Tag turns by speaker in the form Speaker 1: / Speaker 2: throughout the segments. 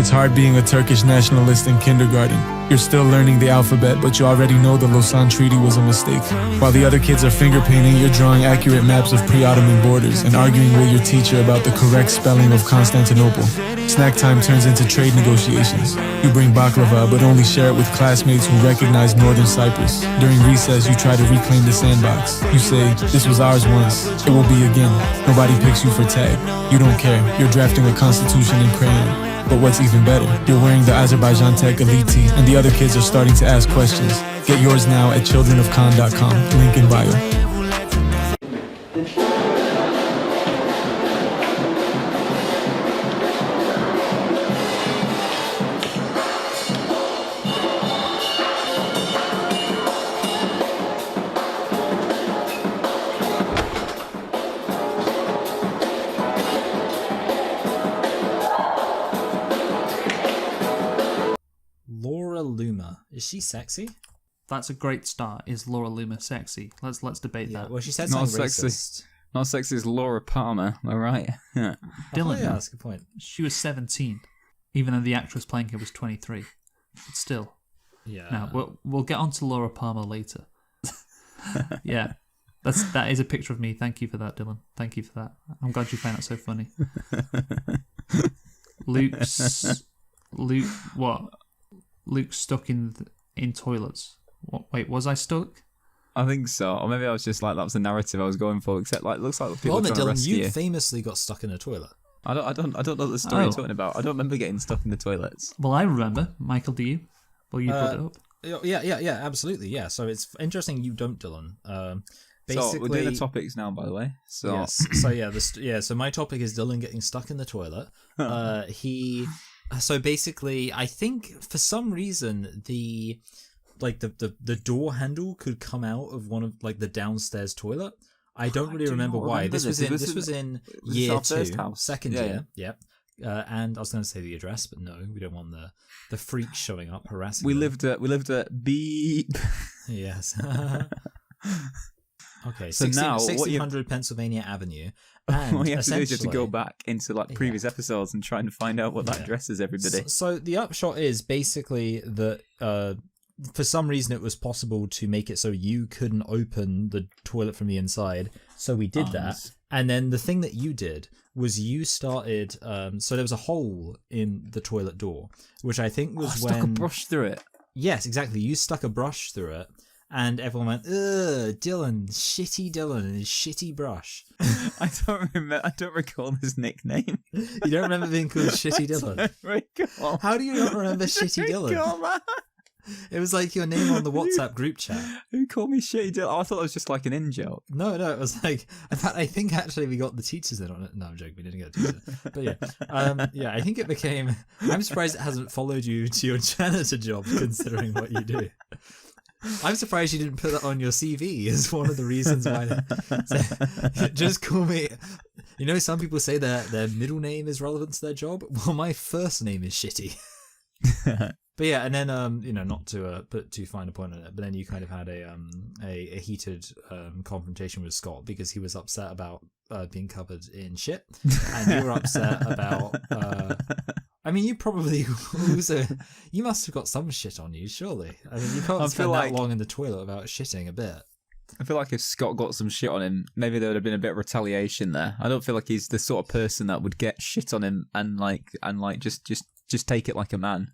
Speaker 1: It's hard being a Turkish nationalist in kindergarten. You're still learning the alphabet, but you already know the Lausanne Treaty was a mistake. While the other kids are finger painting, you're drawing accurate maps of pre-Ottoman borders and arguing with your teacher about the correct spelling of Constantinople. Snack time turns into trade negotiations. You bring baklava, but only share it with classmates who recognize Northern Cyprus. During recess, you try to reclaim the sandbox. You say, this was ours once, it will be again. Nobody picks you for tag. You don't care, you're drafting a constitution in crayon. But what's even better, you're wearing the Azerbaijan Tech Elite tee, and the other kids are starting to ask questions. Get yours now at childrenofkhan.com, link in bio.
Speaker 2: Is she sexy?
Speaker 3: That's a great start. Is Laura Loomer sexy? Let's debate that.
Speaker 2: Well, she said
Speaker 4: not
Speaker 2: something
Speaker 4: sexy.
Speaker 2: racist.
Speaker 4: Not sexy as Laura Palmer. All right.
Speaker 3: Dylan,
Speaker 2: yeah, that's a good point.
Speaker 3: She was 17, even though the actress playing her was 23. But still.
Speaker 2: Yeah.
Speaker 3: Now we'll get on to Laura Palmer later. Yeah, that is a picture of me. Thank you for that, Dylan. Thank you for that. I'm glad you found that so funny. Luke's stuck in toilets. What? Wait, was I stuck?
Speaker 4: I think so. Or maybe I was just like, that was the narrative I was going for, except like, it looks like people are trying to
Speaker 2: Dylan,
Speaker 4: rescue
Speaker 2: you famously got stuck in a toilet.
Speaker 4: I don't know the story you're talking about. I don't remember getting stuck in the toilets.
Speaker 3: Well, I remember. Michael, do you? Well, you brought it up.
Speaker 2: Yeah, absolutely, yeah. So it's interesting you don't, Dylan. Basically,
Speaker 4: so we're doing the topics now, by the way. So
Speaker 2: yes, so my topic is Dylan getting stuck in the toilet. So basically, I think for some reason the door handle could come out of one of like the downstairs toilet. I don't really remember why. This was in year 2, second year. Yeah. And I was going to say the address, but no, we don't want the freak showing up harassing.
Speaker 4: We
Speaker 2: them.
Speaker 4: lived at beep.
Speaker 2: Yes. Okay,
Speaker 4: so
Speaker 2: 1600 Pennsylvania Avenue. And
Speaker 4: what you have to do is you have to go back into like previous episodes and try and find out what that address is, everybody.
Speaker 2: So the upshot is basically that for some reason it was possible to make it so you couldn't open the toilet from the inside. So we did that. And then the thing that you did was you started... so there was a hole in the toilet door, which I think was when...
Speaker 4: stuck a brush through it.
Speaker 2: Yes, exactly. You stuck a brush through it. And everyone went, ugh, shitty Dylan and his shitty brush.
Speaker 4: I don't recall his nickname.
Speaker 2: You don't remember being called Shitty Dylan? How do you not remember Shitty Dylan? It was like your name on the WhatsApp group chat.
Speaker 4: Who called me Shitty Dylan? Oh, I thought it was just like an in-joke.
Speaker 2: No, it was like... In fact, I think actually we got the teachers in on it. No, I'm joking, we didn't get a teacher. But yeah, I think it became... I'm surprised it hasn't followed you to your janitor job, considering what you do. I'm surprised you didn't put that on your CV as one of the reasons why. Just call me... You know, some people say their middle name is relevant to their job. Well, my first name is Shitty. But yeah, and then not to put too fine a point on it, but then you kind of had a heated confrontation with Scott because he was upset about being covered in shit, and you were upset about. I mean, you probably also... You must have got some shit on you, surely. I mean, you can't spend that long in the toilet without shitting a bit.
Speaker 4: I feel like if Scott got some shit on him, maybe there would have been a bit of retaliation there. I don't feel like he's the sort of person that would get shit on him and just take it like a man,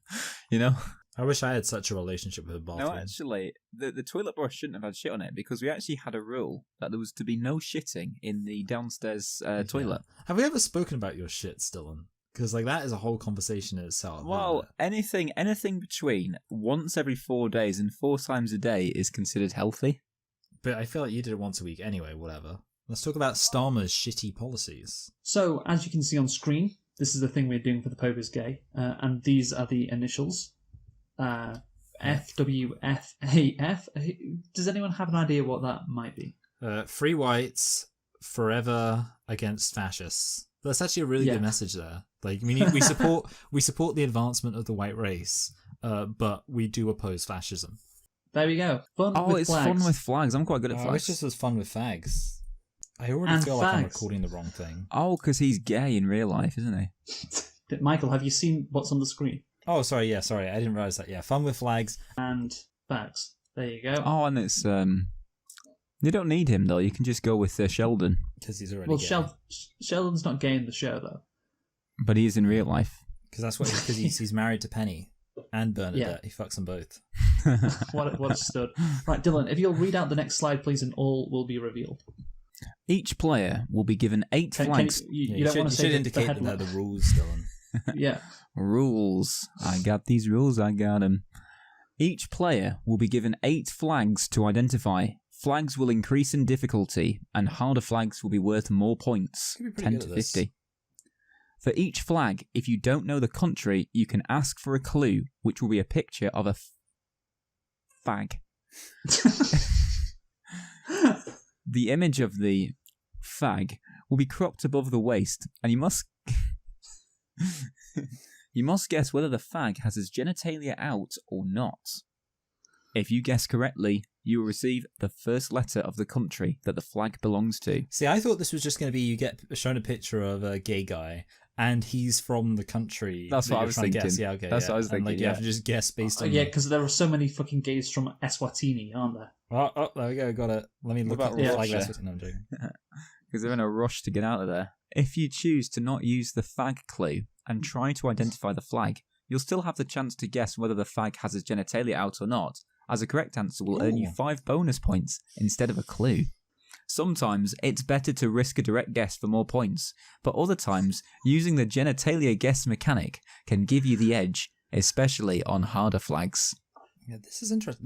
Speaker 4: you know?
Speaker 2: I wish I had such a relationship with a bathroom.
Speaker 4: No, actually, the toilet brush shouldn't have had shit on it because we actually had a rule that there was to be no shitting in the downstairs toilet.
Speaker 2: Have we ever spoken about your shits, Dylan? Because that is a whole conversation in itself.
Speaker 4: Well, anything between once every 4 days and 4 times a day is considered healthy.
Speaker 2: But I feel like you did it once a week anyway, whatever. Let's talk about Starmer's shitty policies.
Speaker 3: So, as you can see on screen, this is the thing we're doing for the Pope is Gay, and these are the initials. FWFAF. Does anyone have an idea what that might be?
Speaker 2: Free whites, forever against fascists. That's actually a really good message there. Like, we support the advancement of the white race, but we do oppose fascism.
Speaker 3: There we go. Fun with flags.
Speaker 4: Fun with flags. I'm quite good at flags.
Speaker 2: I wish this was fun with fags. I already feel like I'm recording the wrong thing.
Speaker 4: Oh, because he's gay in real life, isn't he?
Speaker 3: Michael, have you seen what's on the screen?
Speaker 2: Oh, sorry. I didn't realize that. Yeah, fun with flags.
Speaker 3: And facts. There you go.
Speaker 4: Oh, and it's you don't need him though. You can just go with Sheldon,
Speaker 2: Because he's already
Speaker 3: Well,
Speaker 2: gay.
Speaker 3: Sheldon's not gay in the show, though.
Speaker 4: but he is in real life.
Speaker 2: Because he's married to Penny and Bernadette. He fucks them both.
Speaker 3: What a stud. Right, Dylan, if you'll read out the next slide, please, and all will be revealed.
Speaker 4: Each player will be given 8 flags.
Speaker 3: You don't want to say
Speaker 2: should
Speaker 3: the
Speaker 2: indicate
Speaker 3: headline.
Speaker 2: that the rules, Dylan.
Speaker 3: Yeah.
Speaker 4: Rules. I got these rules. I got them. Each player will be given 8 flags to identify. Flags will increase in difficulty, and harder flags will be worth more points,
Speaker 2: Could be pretty
Speaker 4: 10
Speaker 2: good
Speaker 4: to
Speaker 2: at this.
Speaker 4: 50. For each flag, if you don't know the country, you can ask for a clue, which will be a picture of a fag. The image of the fag will be cropped above the waist, and you must you must guess whether the fag has his genitalia out or not. If you guess correctly, you will receive the first letter of the country that the flag belongs to.
Speaker 2: See, I thought this was just going to be you get shown a picture of a gay guy and he's from the country.
Speaker 4: That's
Speaker 2: that
Speaker 4: what I
Speaker 2: you're
Speaker 4: was
Speaker 2: trying to guess.
Speaker 4: thinking.
Speaker 2: Yeah, okay.
Speaker 4: That's what I was
Speaker 2: And,
Speaker 4: thinking,
Speaker 2: you have
Speaker 4: yeah.
Speaker 2: to just guess based on.
Speaker 3: Yeah, because there are so many fucking gays from Eswatini, aren't there?
Speaker 2: Oh, there we go. Got it. Let me look
Speaker 4: about
Speaker 2: at the flag.
Speaker 4: Russia?
Speaker 2: No, I'm joking.
Speaker 4: Because they're in a rush to get out of there. If you choose to not use the fag clue and try to identify the flag, you'll still have the chance to guess whether the fag has his genitalia out or not, as a correct answer will earn you 5 bonus points instead of a clue. Sometimes it's better to risk a direct guess for more points, but other times using the genitalia guess mechanic can give you the edge, especially on harder flags.
Speaker 2: Yeah, this is interesting.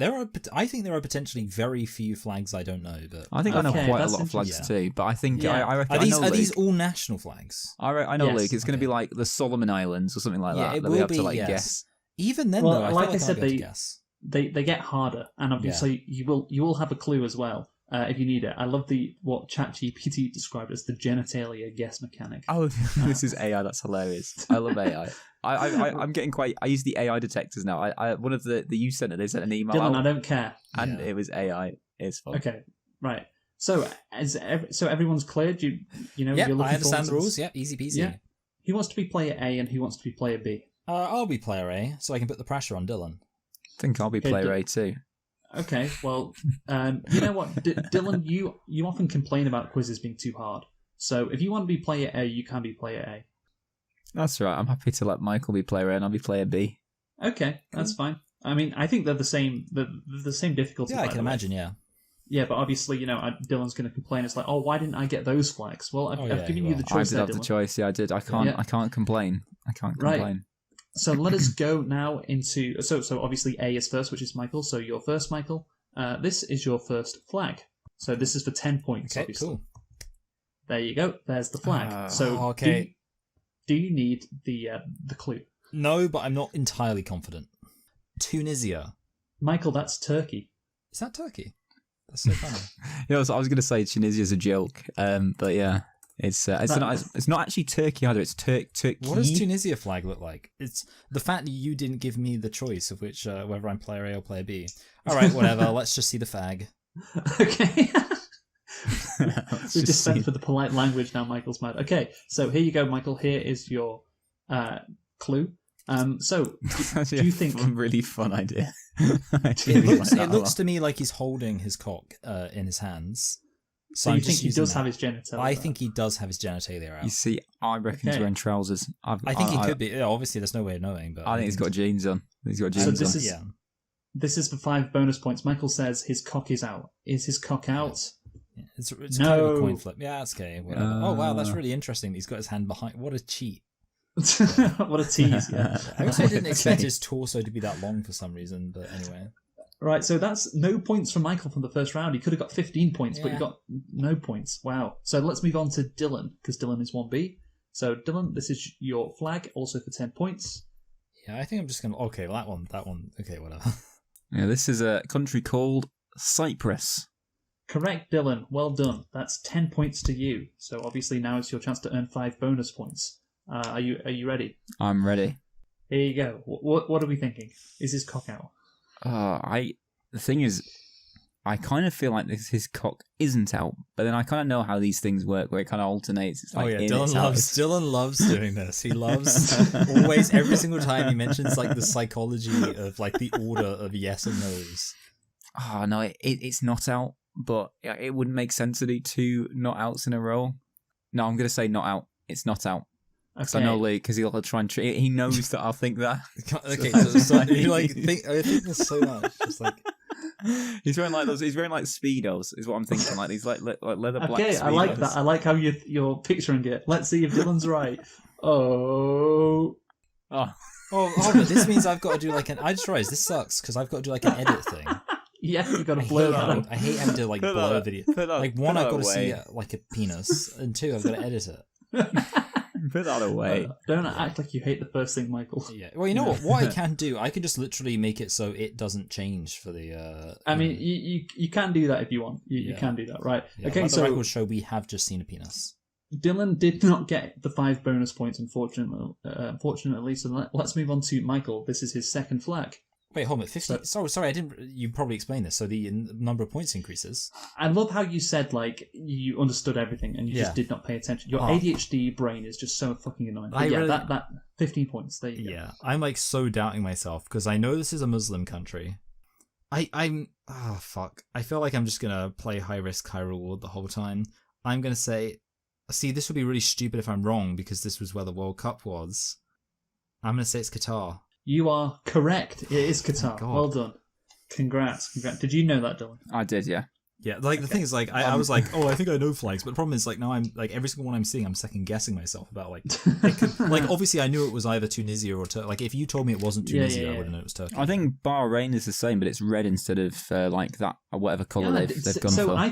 Speaker 2: I think there are potentially very few flags I don't know, but
Speaker 4: I think I know
Speaker 3: Okay,
Speaker 4: quite a
Speaker 3: that's
Speaker 4: lot of flags
Speaker 2: interesting.
Speaker 4: too, but I think
Speaker 3: Yeah.
Speaker 4: I reckon
Speaker 2: are these
Speaker 4: I know
Speaker 2: are these
Speaker 4: Luke.
Speaker 2: all national flags?
Speaker 4: I know
Speaker 3: Yes.
Speaker 4: Luke. It's going to be like the Solomon Islands or something like
Speaker 2: Yeah,
Speaker 4: that
Speaker 2: it
Speaker 4: that we
Speaker 2: will
Speaker 4: have to
Speaker 2: be,
Speaker 4: like
Speaker 2: yes.
Speaker 4: guess.
Speaker 2: Even then,
Speaker 3: Well,
Speaker 2: though, I
Speaker 3: like
Speaker 2: feel
Speaker 3: I said,
Speaker 2: I'll be able to guess.
Speaker 3: They get harder, and obviously you will have a clue as well if you need it. I love what ChatGPT described as the genitalia guess mechanic.
Speaker 4: Oh, this is AI. That's hilarious. I love AI. I'm getting quite. I use the AI detectors now. I one of the you sent it. They sent an email
Speaker 3: Dylan, I
Speaker 4: out,
Speaker 3: don't care.
Speaker 4: and
Speaker 2: Yeah.
Speaker 4: it was AI. It's fun.
Speaker 3: Okay, right. So so everyone's cleared. You know.
Speaker 2: Yeah,
Speaker 3: you're looking
Speaker 2: I understand the
Speaker 3: forward to
Speaker 2: rules.
Speaker 3: this?
Speaker 2: Yeah, easy peasy.
Speaker 3: Yeah. Who wants to be player A and who wants to be player B?
Speaker 2: I'll be player A, so I can put the pressure on Dylan.
Speaker 4: I think I'll be
Speaker 3: Okay,
Speaker 4: player A too.
Speaker 3: Okay, well, you know what, Dylan, you often complain about quizzes being too hard. So if you want to be player A, you can be player A.
Speaker 4: That's right. I'm happy to let Michael be player A and I'll be player B.
Speaker 3: Okay, that's fine. I mean, I think they're the same. They're the same difficulty.
Speaker 2: Yeah, I
Speaker 3: by
Speaker 2: can
Speaker 3: the way.
Speaker 2: imagine. Yeah.
Speaker 3: Yeah, but obviously, Dylan's going to complain. It's like, oh, why didn't I get those flags? Well, I've,
Speaker 2: Oh,
Speaker 3: I've
Speaker 2: yeah,
Speaker 3: given
Speaker 2: you
Speaker 3: you the
Speaker 2: will.
Speaker 4: I
Speaker 3: choice
Speaker 4: did
Speaker 3: there,
Speaker 4: have the
Speaker 3: Dylan.
Speaker 4: choice. Yeah, I did. I can't.
Speaker 3: Yeah.
Speaker 4: I can't complain. I can't
Speaker 3: Right.
Speaker 4: complain.
Speaker 3: So let us go now into. So obviously A is first, which is Michael. So you're first, Michael. This is your first flag. So this is for 10 points.
Speaker 2: Okay.
Speaker 3: obviously.
Speaker 2: Cool.
Speaker 3: There you go. There's the flag. So
Speaker 2: okay.
Speaker 3: Do you need the clue?
Speaker 2: No, but I'm not entirely confident. Tunisia.
Speaker 3: Michael, that's Turkey.
Speaker 2: Is that Turkey? That's so funny.
Speaker 4: Yeah, so I was going to say Tunisia's a joke, but yeah, it's not actually Turkey either. It's Turkey.
Speaker 2: What does Tunisia flag look like? It's the fact that you didn't give me the choice of which whether I'm player A or player B. All right, whatever. Let's just see the fag.
Speaker 3: Okay.
Speaker 4: Let's
Speaker 3: We
Speaker 4: just
Speaker 3: dispense
Speaker 4: see.
Speaker 3: with the polite language now, Michael's mad. Okay, so here you go, Michael. Here is your clue. So,
Speaker 4: It's actually
Speaker 3: do you
Speaker 4: a
Speaker 3: think-
Speaker 4: really fun idea?
Speaker 2: It looks to me like he's holding his cock in his hands.
Speaker 3: so
Speaker 2: I'm
Speaker 3: you
Speaker 2: just
Speaker 3: think he
Speaker 2: using
Speaker 3: does
Speaker 2: that.
Speaker 3: have his genitalia?
Speaker 2: I think he does have his genitalia out.
Speaker 4: You see, I reckon he's
Speaker 3: Okay.
Speaker 4: wearing trousers.
Speaker 2: I think he could be. Yeah, obviously, there's no way of knowing, but
Speaker 4: I think he's got jeans on. He's got
Speaker 3: So
Speaker 4: jeans
Speaker 3: this
Speaker 4: on.
Speaker 3: is-
Speaker 2: yeah.
Speaker 3: This is for 5 bonus points. Michael says his cock is out. Is his cock out?
Speaker 2: It's kind of a
Speaker 3: No.
Speaker 2: coin flip. Yeah, that's okay. Whatever. Oh wow, that's really interesting. He's got his hand behind. What a cheat!
Speaker 3: What a tease! Yeah.
Speaker 2: I also didn't expect
Speaker 4: Okay.
Speaker 2: his torso to be that long for some reason, but anyway.
Speaker 3: Right, so that's no points from Michael from the first round. He could have got 15 points, but he
Speaker 2: Yeah.
Speaker 3: got no points. Wow. So let's move on to Dylan, because Dylan is 1B. So Dylan, this is your flag, also for 10 points.
Speaker 2: Yeah, I think I'm just gonna. Okay, well, that one. Okay, whatever.
Speaker 4: Yeah, this is a country called Cyprus.
Speaker 3: Correct, Dylan. Well done. That's 10 points to you. So obviously now it's your chance to earn 5 bonus points. Are you ready?
Speaker 4: I'm ready.
Speaker 3: Here you go. What are we thinking? Is his cock out?
Speaker 4: The thing is, I kind of feel like his cock isn't out, but then I kind of know how these things work, where it kind of alternates. It's like
Speaker 2: Dylan loves doing this. He loves always every single time he mentions like the psychology of like the order of yes and no's.
Speaker 4: Oh no, it's not out, but it wouldn't make sense to do 2 not outs in a row. No, I'm gonna say not out. It's not out. Because I know Lee, because he'll try and he knows that I'll think that.
Speaker 2: Okay, so you like think I think this so much, just like.
Speaker 4: He's wearing like those. He's wearing like speedos. Is what I'm thinking. Like these like leather black.
Speaker 3: Okay,
Speaker 4: Speedos.
Speaker 3: I like that. I like how you're picturing it. Let's see if Dylan's right. Oh,
Speaker 2: but this means I've got to do like an. I just realized this sucks because I've got to do like an edit thing.
Speaker 3: yeah, you got to blur that out.
Speaker 2: I hate having to like blur video. Like one, I've got to see like a penis, and 2, I've got to edit it.
Speaker 4: Put that away.
Speaker 3: Don't act like you hate the first thing, Michael.
Speaker 2: Yeah. Well, you know what? What I can do, I can just literally make it so it doesn't change for the.
Speaker 3: I mean, you can do that if you want. You can do that, right?
Speaker 2: Yeah,
Speaker 3: okay,
Speaker 2: like
Speaker 3: so
Speaker 2: the record show we have just seen a penis.
Speaker 3: Dylan did not get the 5 bonus points, unfortunately. So let's move on to Michael. This is his second flag.
Speaker 2: Wait, hold on. 50. Sorry, I didn't. You probably explained this. So the number of points increases.
Speaker 3: I love how you said like you understood everything and you just did not pay attention. Your ADHD brain is just so fucking annoying. That 15 points. There you go.
Speaker 2: Yeah, I'm like so doubting myself because I know this is a Muslim country. I'm fuck. I feel like I'm just gonna play high risk, high reward the whole time. I'm gonna say, see, this would be really stupid if I'm wrong because this was where the World Cup was. I'm gonna say it's Qatar.
Speaker 3: You are correct. It is Qatar.
Speaker 2: God.
Speaker 3: Well done. Congrats. Did you know that, Dylan?
Speaker 4: I did, yeah.
Speaker 2: Yeah, like the thing is, like I was like, oh, I think I know flags, but the problem is, like now I'm like every single one I'm seeing, I'm second guessing myself about like, it could, like obviously I knew it was either Tunisia or Turkey. Like if you told me it wasn't Tunisia, I would have known it was Turkey.
Speaker 4: I think Bahrain is the same, but it's red instead of like that or whatever colour they've gone for.
Speaker 3: So I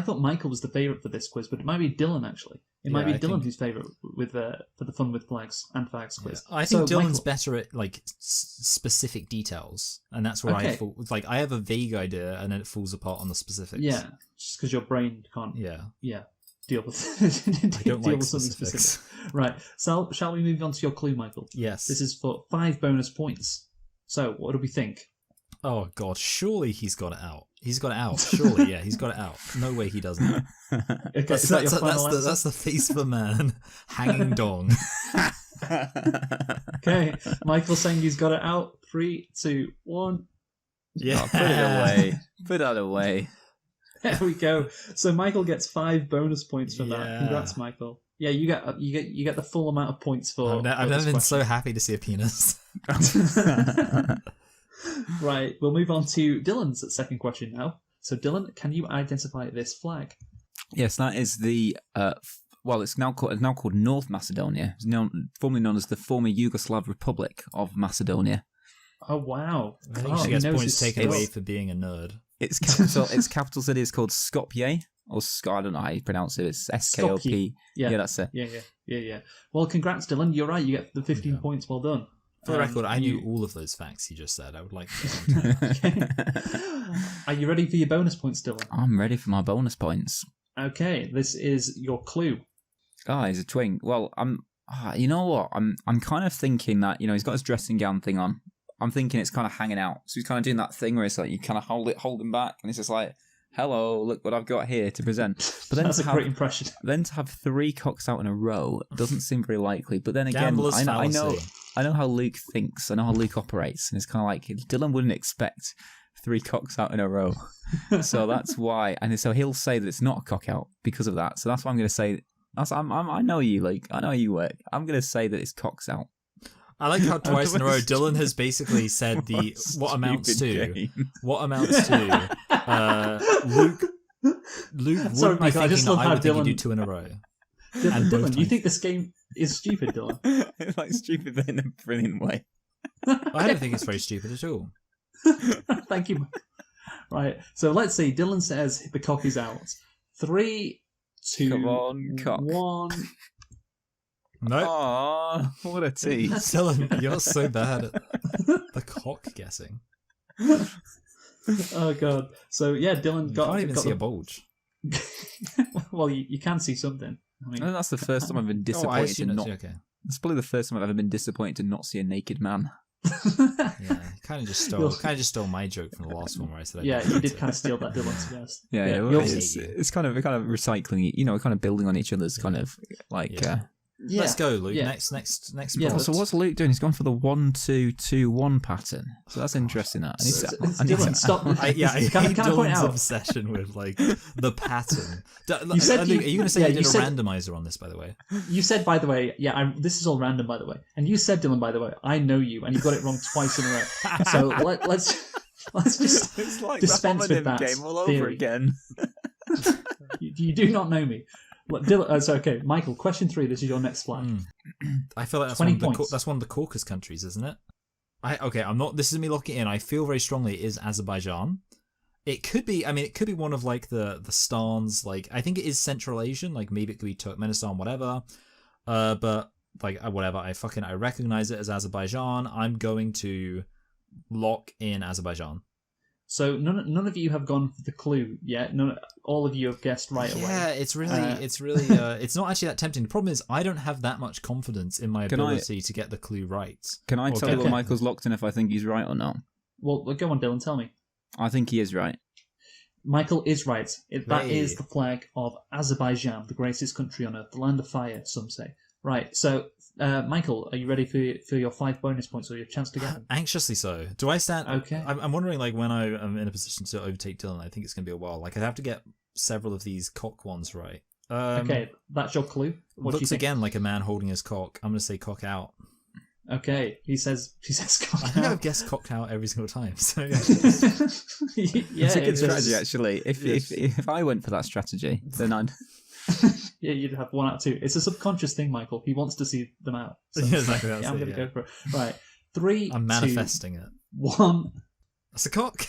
Speaker 3: thought Michael was the favourite for this quiz, but it might be Dylan actually. It might be Dylan who's favourite with for the fun with flags and fags quiz.
Speaker 2: I think
Speaker 3: so,
Speaker 2: Dylan's
Speaker 3: Michael,
Speaker 2: better at like specific details, and that's where I fall. Like I have a vague idea, and then it falls apart on the specifics.
Speaker 3: Yeah, just because your brain can't.
Speaker 2: Yeah.
Speaker 3: Deal with.
Speaker 2: I don't
Speaker 3: deal
Speaker 2: like
Speaker 3: with something
Speaker 2: specifics.
Speaker 3: specific. Right. So shall we move on to your clue, Michael?
Speaker 2: Yes.
Speaker 3: This is for 5 bonus points. So what do we think?
Speaker 2: Oh God! Surely he's got it out. He's got it out. Surely, yeah, he's got it out. No way he doesn't.
Speaker 3: Okay,
Speaker 2: That's the face of a man hanging dong.
Speaker 3: Okay, Michael saying he's got it out. 3, 2, 1.
Speaker 2: Yeah,
Speaker 4: put it away. Put that away.
Speaker 3: There we go. So Michael gets 5 bonus points for that.
Speaker 2: Yeah.
Speaker 3: Congrats, Michael. Yeah, you get the full amount of points for.
Speaker 2: I've never been so happy to see a penis.
Speaker 3: Right, we'll move on to Dylan's second question now. So Dylan, can you identify this flag?
Speaker 4: Yes, that is the it's now called North Macedonia. It's formerly known as the former Yugoslav Republic of Macedonia.
Speaker 3: Oh wow!
Speaker 2: I think she gets points taken away for being a nerd.
Speaker 4: Its capital city is called Skopje, or I don't know how you pronounce it. It's Skop. Yeah, that's it.
Speaker 3: Yeah. Well, congrats, Dylan. You're right. You get the 15 points. Well done.
Speaker 2: For the record, I knew all of those facts you just said. I would like to.
Speaker 3: Are you ready for your bonus points, Dylan?
Speaker 4: I'm ready for my bonus points.
Speaker 3: Okay, this is your clue.
Speaker 4: Oh, he's a twink. Well, you know what? I'm kind of thinking that, he's got his dressing gown thing on. I'm thinking it's kind of hanging out. So he's kind of doing that thing where it's like you kind of hold him back, and it's just like, hello, look what I've got here to present. But then
Speaker 3: That's a great impression.
Speaker 4: Then to have 3 cocks out in a row doesn't seem very likely. But then again, I know how Luke thinks. I know how Luke operates, and it's kind of like Dylan wouldn't expect 3 cocks out in a row. So that's why, and so he'll say that it's not a cock out because of that. So that's why I'm going to say. I know you, Luke. I know you work. I'm going to say that it's cocks out.
Speaker 2: I like how twice in a row Dylan has basically said what amounts to Luke
Speaker 3: Sorry,
Speaker 2: would be
Speaker 3: Michael, I
Speaker 2: thinking
Speaker 3: just love
Speaker 2: that I
Speaker 3: how
Speaker 2: would think
Speaker 3: Dylan-
Speaker 2: he'd do 2 in a row.
Speaker 3: Dylan, you think this game is stupid, Dylan?
Speaker 4: It's like stupid, but in a brilliant way.
Speaker 2: I don't think it's very stupid at all.
Speaker 3: Thank you. Right, so let's see. Dylan says the cock is out. 3, 2,
Speaker 4: Come on, cock.
Speaker 3: 1.
Speaker 2: No.
Speaker 4: Aww, what a tease.
Speaker 2: Dylan, you're so bad at the cock guessing.
Speaker 3: Oh god. So yeah, Dylan
Speaker 2: You
Speaker 3: got.
Speaker 2: can't even
Speaker 3: got
Speaker 2: see
Speaker 3: the...
Speaker 2: a bulge.
Speaker 3: Well, you can see something. I mean,
Speaker 4: That's the first time I've been
Speaker 2: I
Speaker 4: disappointed to
Speaker 2: assume
Speaker 4: not.
Speaker 2: okay.
Speaker 4: That's probably the first time I've ever been disappointed to not see a naked man.
Speaker 2: Yeah, Kind of just stole my joke from the last one where I said.
Speaker 5: Yeah, you did kind of steal that, Dylan. To be honest.
Speaker 4: Yeah,
Speaker 5: you'll-
Speaker 4: it's kind of recycling. Kind of building on each other's kind of like.
Speaker 2: Yeah.
Speaker 5: Yeah.
Speaker 2: Let's go, Luke.
Speaker 5: Yeah.
Speaker 2: Next.
Speaker 5: Yeah,
Speaker 2: prompt.
Speaker 4: So what's Luke doing? He's gone for the 1-2-2-1 pattern. So that's interesting. That.
Speaker 5: Dylan, stop.
Speaker 2: I hate
Speaker 5: can I point
Speaker 2: Dylan's
Speaker 5: out?
Speaker 2: obsession with like the pattern.
Speaker 5: You said
Speaker 2: are
Speaker 5: you-
Speaker 2: you going to say
Speaker 5: yeah,
Speaker 2: you did
Speaker 5: you
Speaker 2: a
Speaker 5: said-
Speaker 2: randomizer on this, by the way?
Speaker 5: You said, by the way, this is all random, by the way. And you said, Dylan, by the way, I know you, and you got it wrong twice in a row. So let's just
Speaker 4: It's like
Speaker 5: dispense
Speaker 4: the
Speaker 5: with that
Speaker 4: game all over
Speaker 5: theory.
Speaker 4: again.
Speaker 5: You do not know me. Look, Dylan, so okay, Michael. Question 3. This is your next flag.
Speaker 2: I feel like that's
Speaker 5: 20
Speaker 2: one, of the,
Speaker 5: points.
Speaker 2: that's one of the Caucasus countries, isn't it? I'm not. This is me locking in. I feel very strongly it is Azerbaijan. It could be. I mean, it could be one of like the stans. Like I think it is Central Asian. Like maybe it could be Turkmenistan, whatever. But like whatever. I recognize it as Azerbaijan. I'm going to lock in Azerbaijan.
Speaker 5: So none of you have gone for the clue yet. All of you have guessed right away.
Speaker 2: Yeah, it's really, it's not actually that tempting. The problem is I don't have that much confidence in my ability to get the clue right.
Speaker 4: Can I tell you
Speaker 5: Okay.
Speaker 4: what Michael's locked in if I think he's right or not?
Speaker 5: Well, go on, Dylan. Tell me.
Speaker 4: I think he is right.
Speaker 5: Michael is right. That
Speaker 2: Hey.
Speaker 5: is the flag of Azerbaijan, the greatest country on earth, the land of fire, some say. Right. So, Michael, are you ready for your 5 bonus points or your chance to get them?
Speaker 2: Anxiously so. Do I stand?
Speaker 5: Okay.
Speaker 2: I'm wondering, like, when I am in a position to overtake Dylan, I think it's going to be a while. Like, I'd have to get several of these cock ones right.
Speaker 5: Okay, that's your clue. What do you
Speaker 2: Looks
Speaker 5: think?
Speaker 2: again like a man holding his cock. I'm going to say cock out.
Speaker 5: Okay, he says cock
Speaker 2: I think
Speaker 5: out.
Speaker 2: I've guessed cock out every single time. So yeah.
Speaker 5: Yeah,
Speaker 4: It's a good
Speaker 5: it is.
Speaker 4: strategy, actually. If I went for that strategy, then I'd.
Speaker 5: Yeah, you'd have 1 out of 2. It's a subconscious thing, Michael. He wants to see them out. So,
Speaker 2: Yeah, exactly, that's
Speaker 5: I'm
Speaker 2: it,
Speaker 5: going to
Speaker 2: yeah.
Speaker 5: go for it. Right, 3,
Speaker 2: I'm manifesting it.
Speaker 5: 1.
Speaker 2: That's a cock.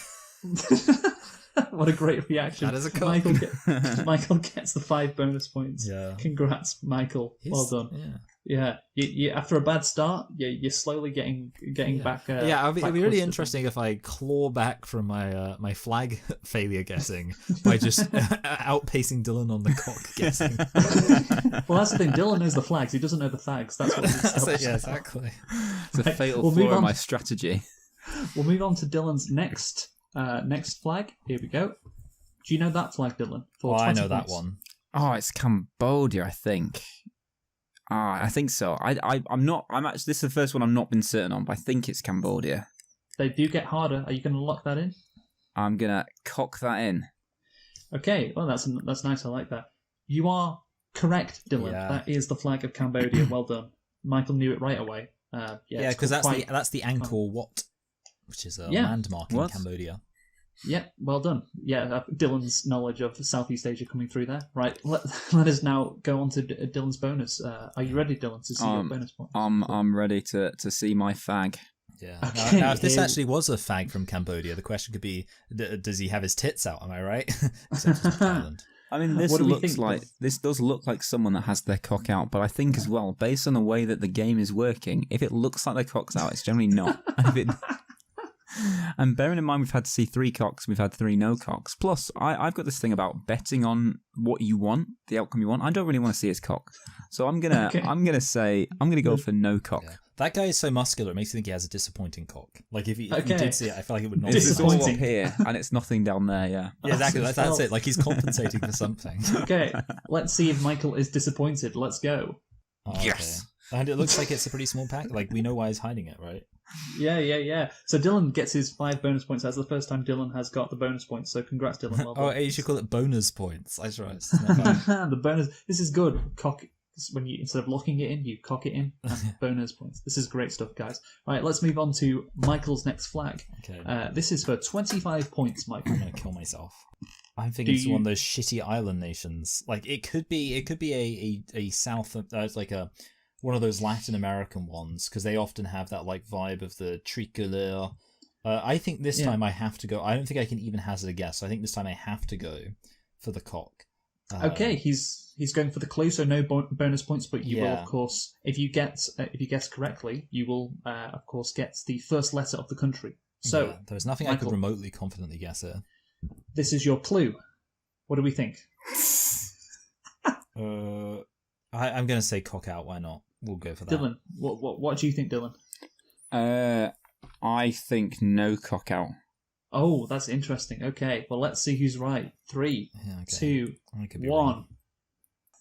Speaker 5: What a great reaction!
Speaker 2: That is a cock.
Speaker 5: Michael gets the 5 bonus points.
Speaker 2: Yeah.
Speaker 5: Congrats, Michael. Well done.
Speaker 2: Yeah.
Speaker 5: Yeah, you after a bad start, you're slowly getting back.
Speaker 2: It'll be
Speaker 5: back
Speaker 2: really
Speaker 5: close to
Speaker 2: interesting if I claw back from my my flag failure guessing by just outpacing Dylan on the cock guessing.
Speaker 5: them. Well, that's the thing. Dylan knows the flags. He doesn't know the fags. That's what.
Speaker 2: That's it, yeah, exactly.
Speaker 4: It's a
Speaker 5: Right,
Speaker 4: fatal
Speaker 5: we'll move
Speaker 4: flaw in
Speaker 5: on.
Speaker 4: my strategy.
Speaker 5: We'll move on to Dylan's next flag. Here we go. Do you know that flag, Dylan? For
Speaker 2: Well, I
Speaker 5: 20
Speaker 2: know that
Speaker 5: points.
Speaker 2: one.
Speaker 4: Oh, it's Cambodia, I think. I think so. I'm not. I'm actually. This is the first one I've not been certain on, but I think it's Cambodia.
Speaker 5: They do get harder. Are you going to lock that in?
Speaker 4: I'm gonna cock that in.
Speaker 5: Okay. Well, that's nice. I like that. You are correct, Dylan.
Speaker 2: Yeah.
Speaker 5: That is the flag of Cambodia. Well done. Michael knew it right away.
Speaker 2: Yeah,
Speaker 5: it's
Speaker 2: because
Speaker 5: quite-
Speaker 2: that's the Angkor Wat, which is a
Speaker 5: Yeah.
Speaker 2: landmark in
Speaker 4: What?
Speaker 2: Cambodia.
Speaker 5: Yeah, well done. Yeah, Dylan's knowledge of Southeast Asia coming through there. Right, let us now go on to Dylan's bonus. Are you ready, Dylan, to see your bonus point?
Speaker 4: I'm ready to see my fag.
Speaker 2: Yeah.
Speaker 5: Okay,
Speaker 2: now, if this
Speaker 5: here-
Speaker 2: actually was a fag from Cambodia, the question could be: does he have his tits out? Am I right? Except it's Thailand.
Speaker 4: I mean, this
Speaker 5: What do we
Speaker 4: looks
Speaker 5: think,
Speaker 4: like
Speaker 5: Bill?
Speaker 4: this does look like someone that has their cock out, but I think as well, based on the way that the game is working, if it looks like their cock's out, it's generally not. And bearing in mind we've had to see 3 cocks, we've had 3 no cocks. Plus, I've got this thing about betting on what you want, the outcome you want. I don't really want to see his cock, so I'm gonna
Speaker 5: Okay.
Speaker 4: go for no cock.
Speaker 2: Yeah. That guy is so muscular; it makes me think he has a disappointing cock. Like if you
Speaker 5: Okay.
Speaker 2: did see it, I feel like it would not.
Speaker 4: This
Speaker 2: be
Speaker 4: is all up
Speaker 5: Disappointing.
Speaker 4: here, and it's nothing down there. Yeah.
Speaker 2: Yeah, exactly. That's
Speaker 5: Well-
Speaker 2: it. Like he's compensating for something.
Speaker 5: Okay, let's see if Michael is disappointed. Let's go.
Speaker 2: Oh,
Speaker 4: Yes.
Speaker 2: okay. And it looks like it's a pretty small pack. Like we know why he's hiding it, right?
Speaker 5: Yeah. So Dylan gets his 5 bonus points. That's the first time Dylan has got the bonus points. So congrats, Dylan. Well
Speaker 2: Oh,
Speaker 5: done.
Speaker 2: you should call it bonus points. That's right. It's not bad.
Speaker 5: The bonus. This is good. Cock. When you instead of locking it in, you cock it in. And bonus points. This is great stuff, guys. Right, let's move on to Michael's next flag.
Speaker 2: Okay.
Speaker 5: This is for 25 points, Michael.
Speaker 2: I'm gonna kill myself. I'm thinking it's one of those shitty island nations. Like it could be a South. It's like a one of those Latin American ones because they often have that like vibe of the tricolor. I think this time I have to go. I don't think I can even hazard a guess. So I think this time I have to go for the cock.
Speaker 5: Okay, he's going for the clue, so no bonus points. But you will,
Speaker 2: Yeah.
Speaker 5: of course, if you guess correctly, you will, of course, get the first letter of the country. So
Speaker 2: yeah, there's nothing I
Speaker 5: Michael.
Speaker 2: could remotely confidently guess here.
Speaker 5: this is your clue. What do we think?
Speaker 2: I'm gonna say cock out. Why not? We'll go for that.
Speaker 5: Dylan, what do you think, Dylan?
Speaker 4: I think no cock out.
Speaker 5: Oh, that's interesting. Okay, well, let's see who's right. 3,
Speaker 2: Yeah, okay.
Speaker 5: 2,
Speaker 2: I could be
Speaker 5: 1.
Speaker 2: wrong.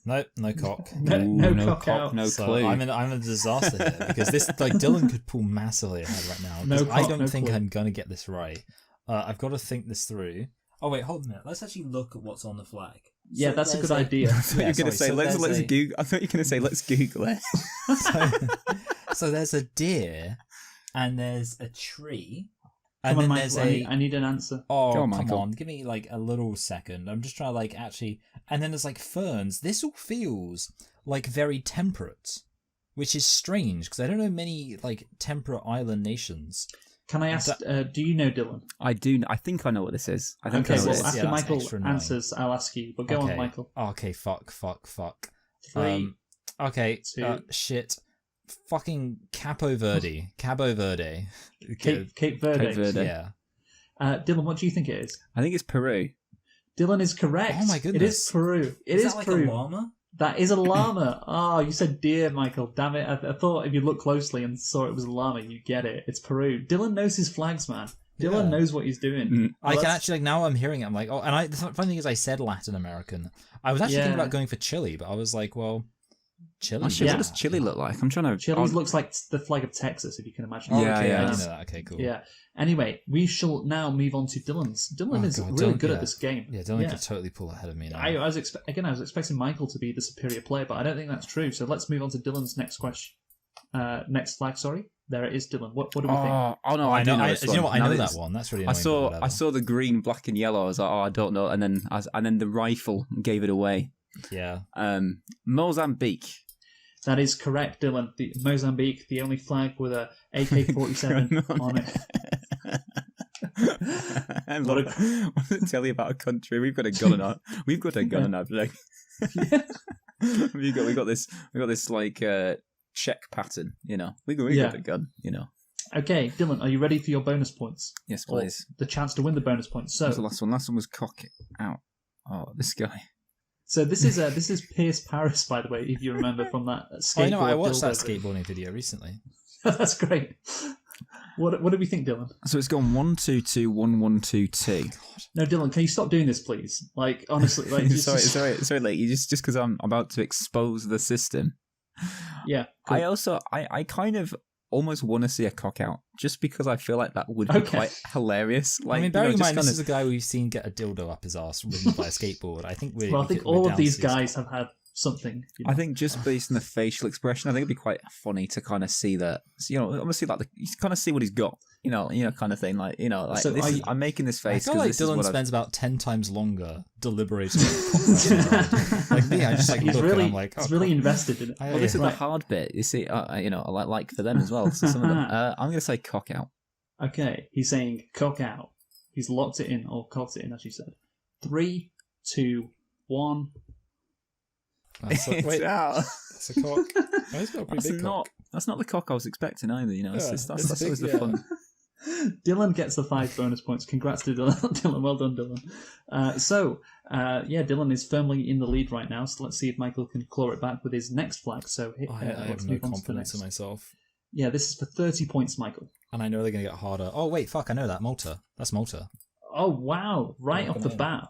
Speaker 2: No cock.
Speaker 5: No cock out.
Speaker 4: No
Speaker 2: So
Speaker 4: clue.
Speaker 2: I'm a disaster here because this Dylan could pull massively ahead right now. 'Cause
Speaker 5: No
Speaker 2: I
Speaker 5: cock,
Speaker 2: don't
Speaker 5: no
Speaker 2: think
Speaker 5: clue.
Speaker 2: I'm gonna get this right. I've got to think this through. Oh wait, hold a minute. Let's actually look at what's on the flag.
Speaker 5: Yeah,
Speaker 2: So
Speaker 5: that's a
Speaker 2: there's
Speaker 5: good idea.
Speaker 4: I thought you were going to say, let's Google. I thought you were going to say, let's Google it.
Speaker 2: So there's a deer, and there's a tree, and
Speaker 5: Come on,
Speaker 2: then
Speaker 5: Michael,
Speaker 2: there's
Speaker 5: I need an answer.
Speaker 2: Oh,
Speaker 4: Go on,
Speaker 2: come
Speaker 4: Michael.
Speaker 2: on. Give me like a little second. I'm just trying to like actually. And then there's like ferns. This all feels like very temperate, which is strange because I don't know many like temperate island nations.
Speaker 5: Can I ask, do you know Dylan?
Speaker 4: I do. I think I know what this is. I think
Speaker 5: Okay,
Speaker 4: I know
Speaker 5: well,
Speaker 4: what it is.
Speaker 5: after
Speaker 2: Yeah, that's
Speaker 5: Michael
Speaker 2: extra annoying.
Speaker 5: answers, I'll ask you. But go
Speaker 2: Okay.
Speaker 5: on, Michael.
Speaker 2: Okay, fuck.
Speaker 5: 3,
Speaker 2: Okay,
Speaker 5: 2.
Speaker 2: shit. Fucking Cabo Verde. Cabo Verde.
Speaker 5: Cape Verde.
Speaker 4: Cape Verde.
Speaker 2: Yeah.
Speaker 5: Dylan, what do you think it is?
Speaker 4: I think it's Peru.
Speaker 5: Dylan is correct.
Speaker 2: Oh my
Speaker 5: It
Speaker 2: goodness.
Speaker 5: is Peru. It is
Speaker 2: that like
Speaker 5: Peru.
Speaker 2: a llama?
Speaker 5: That is a llama. Oh, you said deer, Michael. Damn it. I thought if you look closely and saw it was a llama, you'd get it. It's Peru. Dylan knows his flags, man. Dylan
Speaker 2: Yeah.
Speaker 5: knows what he's doing.
Speaker 4: Mm.
Speaker 2: I can
Speaker 5: that's-
Speaker 2: actually, like, now I'm hearing it, I'm like, oh, and the funny thing is I said Latin American. I was actually thinking
Speaker 5: Yeah.
Speaker 2: about going for Chile, but I was like, well, Chile.
Speaker 4: Actually,
Speaker 5: Yeah.
Speaker 4: what does Chile look like? I'm trying to.
Speaker 5: Chile's looks like the flag of Texas, if you can imagine.
Speaker 2: Oh,
Speaker 4: Yeah,
Speaker 2: okay,
Speaker 4: yeah,
Speaker 2: I
Speaker 4: it
Speaker 2: didn't
Speaker 4: does.
Speaker 2: know that. Okay, cool.
Speaker 5: Yeah. Anyway, we shall now move on to Dylan's. Dylan
Speaker 2: Oh,
Speaker 5: is
Speaker 2: God,
Speaker 5: really
Speaker 2: Dylan-
Speaker 5: good
Speaker 2: yeah.
Speaker 5: at this game.
Speaker 2: Yeah, Dylan could totally pull ahead of me now.
Speaker 5: I was expecting Michael to be the superior player, but I don't think that's true. So let's move on to Dylan's next question. Next flag, sorry. There it is, Dylan. What do we think?
Speaker 4: Oh no! I
Speaker 2: know.
Speaker 4: do know
Speaker 2: I,
Speaker 4: this
Speaker 2: you know
Speaker 4: one.
Speaker 2: what? I
Speaker 4: Now
Speaker 2: know
Speaker 4: this-
Speaker 2: that one. That's really
Speaker 4: I
Speaker 2: annoying.
Speaker 4: saw.
Speaker 2: but
Speaker 4: I
Speaker 2: whatever.
Speaker 4: saw the green, black, and yellow. I was like, oh, I don't know. And then the rifle gave it away.
Speaker 2: Yeah.
Speaker 4: Mozambique.
Speaker 5: That is correct, Dylan. The Mozambique, the only flag with a AK-47 on it.
Speaker 4: And look, what does it tell you about a country? We've got a gun in our. We've got a gun in our leg. we got this like check pattern. You know, we got a gun. You know.
Speaker 5: Okay, Dylan, are you ready for your bonus points?
Speaker 4: Yes,
Speaker 5: Or
Speaker 4: please.
Speaker 5: the chance to win the bonus points.
Speaker 4: What was the
Speaker 5: So,
Speaker 4: last one? Last one was cock out. Oh, this guy.
Speaker 5: this is Pierce Paris, by the way, if you remember from that skateboard.
Speaker 2: Oh, I know. I watched that
Speaker 5: dildo video.
Speaker 2: skateboarding video recently.
Speaker 5: That's great. What do we think, Dylan?
Speaker 4: So it's gone 1 2 2 1 1 2 2.
Speaker 5: No, Dylan, can you stop doing this, please? Like, honestly, like,
Speaker 4: sorry, like you just because I'm about to expose the system.
Speaker 5: Yeah.
Speaker 4: I kind of almost want to see a cock out just because I feel like that would be
Speaker 5: Okay.
Speaker 4: quite hilarious. Like,
Speaker 2: I mean,
Speaker 4: you know,
Speaker 2: bearing in
Speaker 4: just
Speaker 2: mind, this
Speaker 4: kinda-
Speaker 2: is a guy we've seen get a dildo up his ass ridden by a skateboard. I think we're.
Speaker 5: Well, I think
Speaker 2: we're
Speaker 5: all
Speaker 2: down
Speaker 5: of these
Speaker 2: to see
Speaker 5: guys have had something. You know?
Speaker 4: I think just based on the facial expression, I think it'd be quite funny to kind of see that. You know, obviously, like you kind of see what he's got. You know, kind of thing. Like, you know, like
Speaker 5: So
Speaker 4: this
Speaker 5: are
Speaker 4: is,
Speaker 5: you-
Speaker 4: I'm making this
Speaker 2: I
Speaker 4: face
Speaker 2: feel
Speaker 4: because
Speaker 2: like
Speaker 4: this is
Speaker 2: Dylan
Speaker 4: what
Speaker 2: spends about 10 times longer deliberating. on the cock. Like me, I just like
Speaker 5: He's
Speaker 2: look
Speaker 5: really,
Speaker 2: and I'm like, oh,
Speaker 5: he's really
Speaker 2: cock.
Speaker 5: invested in it.
Speaker 2: I-
Speaker 4: Well, this is
Speaker 5: Right.
Speaker 4: the hard bit. You see, you know, like for them as well. So some of them, I'm going to say cock out.
Speaker 5: Okay, he's saying cock out. He's locked it in, or cocked it in, as you said. 3, 2, 1.
Speaker 2: That's a, wait,
Speaker 4: out.
Speaker 2: that's a cock. Oh, he's got a pretty
Speaker 4: That's
Speaker 2: big
Speaker 4: not.
Speaker 2: cock.
Speaker 4: That's not the cock I was expecting either. You know,
Speaker 2: Yeah,
Speaker 4: that's
Speaker 2: it's big,
Speaker 4: always the
Speaker 2: yeah.
Speaker 4: fun.
Speaker 5: Dylan gets the 5 bonus points. Congrats to Dylan. Dylan, well done, Dylan. Dylan is firmly in the lead right now. So let's see if Michael can claw it back with his next flag. So
Speaker 2: I
Speaker 5: let's
Speaker 2: have no
Speaker 5: move on to the
Speaker 2: confidence
Speaker 5: next.
Speaker 2: in myself.
Speaker 5: Yeah, this is for 30 points, Michael.
Speaker 2: And I know they're going to get harder. Oh, wait, fuck, I know that. Malta. That's Malta.
Speaker 5: Oh, wow. Right
Speaker 2: Yeah,
Speaker 5: off the
Speaker 2: come on.
Speaker 5: bat.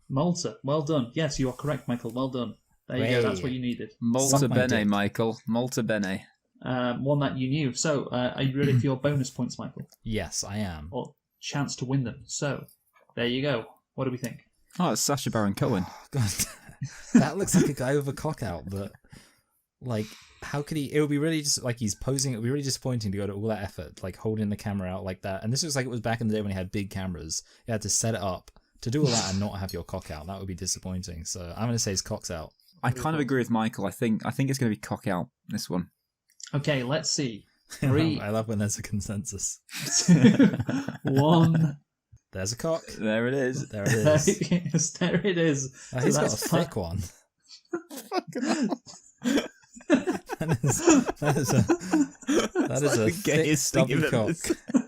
Speaker 5: Malta. Well done. Yes, you are correct, Michael. Well done. There you go. That's what you needed.
Speaker 4: Malta
Speaker 2: Suck my
Speaker 4: bene,
Speaker 2: dick.
Speaker 4: Michael. Malta bene.
Speaker 5: One that you knew. So, are you ready for your bonus points, Michael?
Speaker 2: Yes, I am.
Speaker 5: Or chance to win them? So, there you go. What do we think?
Speaker 4: Oh, it's Sacha Baron Cohen.
Speaker 2: God, that looks like a guy with a cock out, but like, how could he? It would be really just like he's posing. It would be really disappointing to go to all that effort, like holding the camera out like that. And this was like it was back in the day when he had big cameras. You had to set it up to do all that and not have your cock out. That would be disappointing. So I'm going to say his cock's out.
Speaker 4: I kind of agree with Michael. I think it's going to be cock out, this one.
Speaker 5: Okay, let's see. 3,
Speaker 2: I love when there's a consensus.
Speaker 5: 2, 1.
Speaker 2: There's a cock.
Speaker 4: There it is.
Speaker 2: There it
Speaker 5: There
Speaker 2: is.
Speaker 5: it is. There it is.
Speaker 2: Oh,
Speaker 5: So
Speaker 2: he's got a
Speaker 5: that's
Speaker 2: thick one. that is a thick, stubby cock.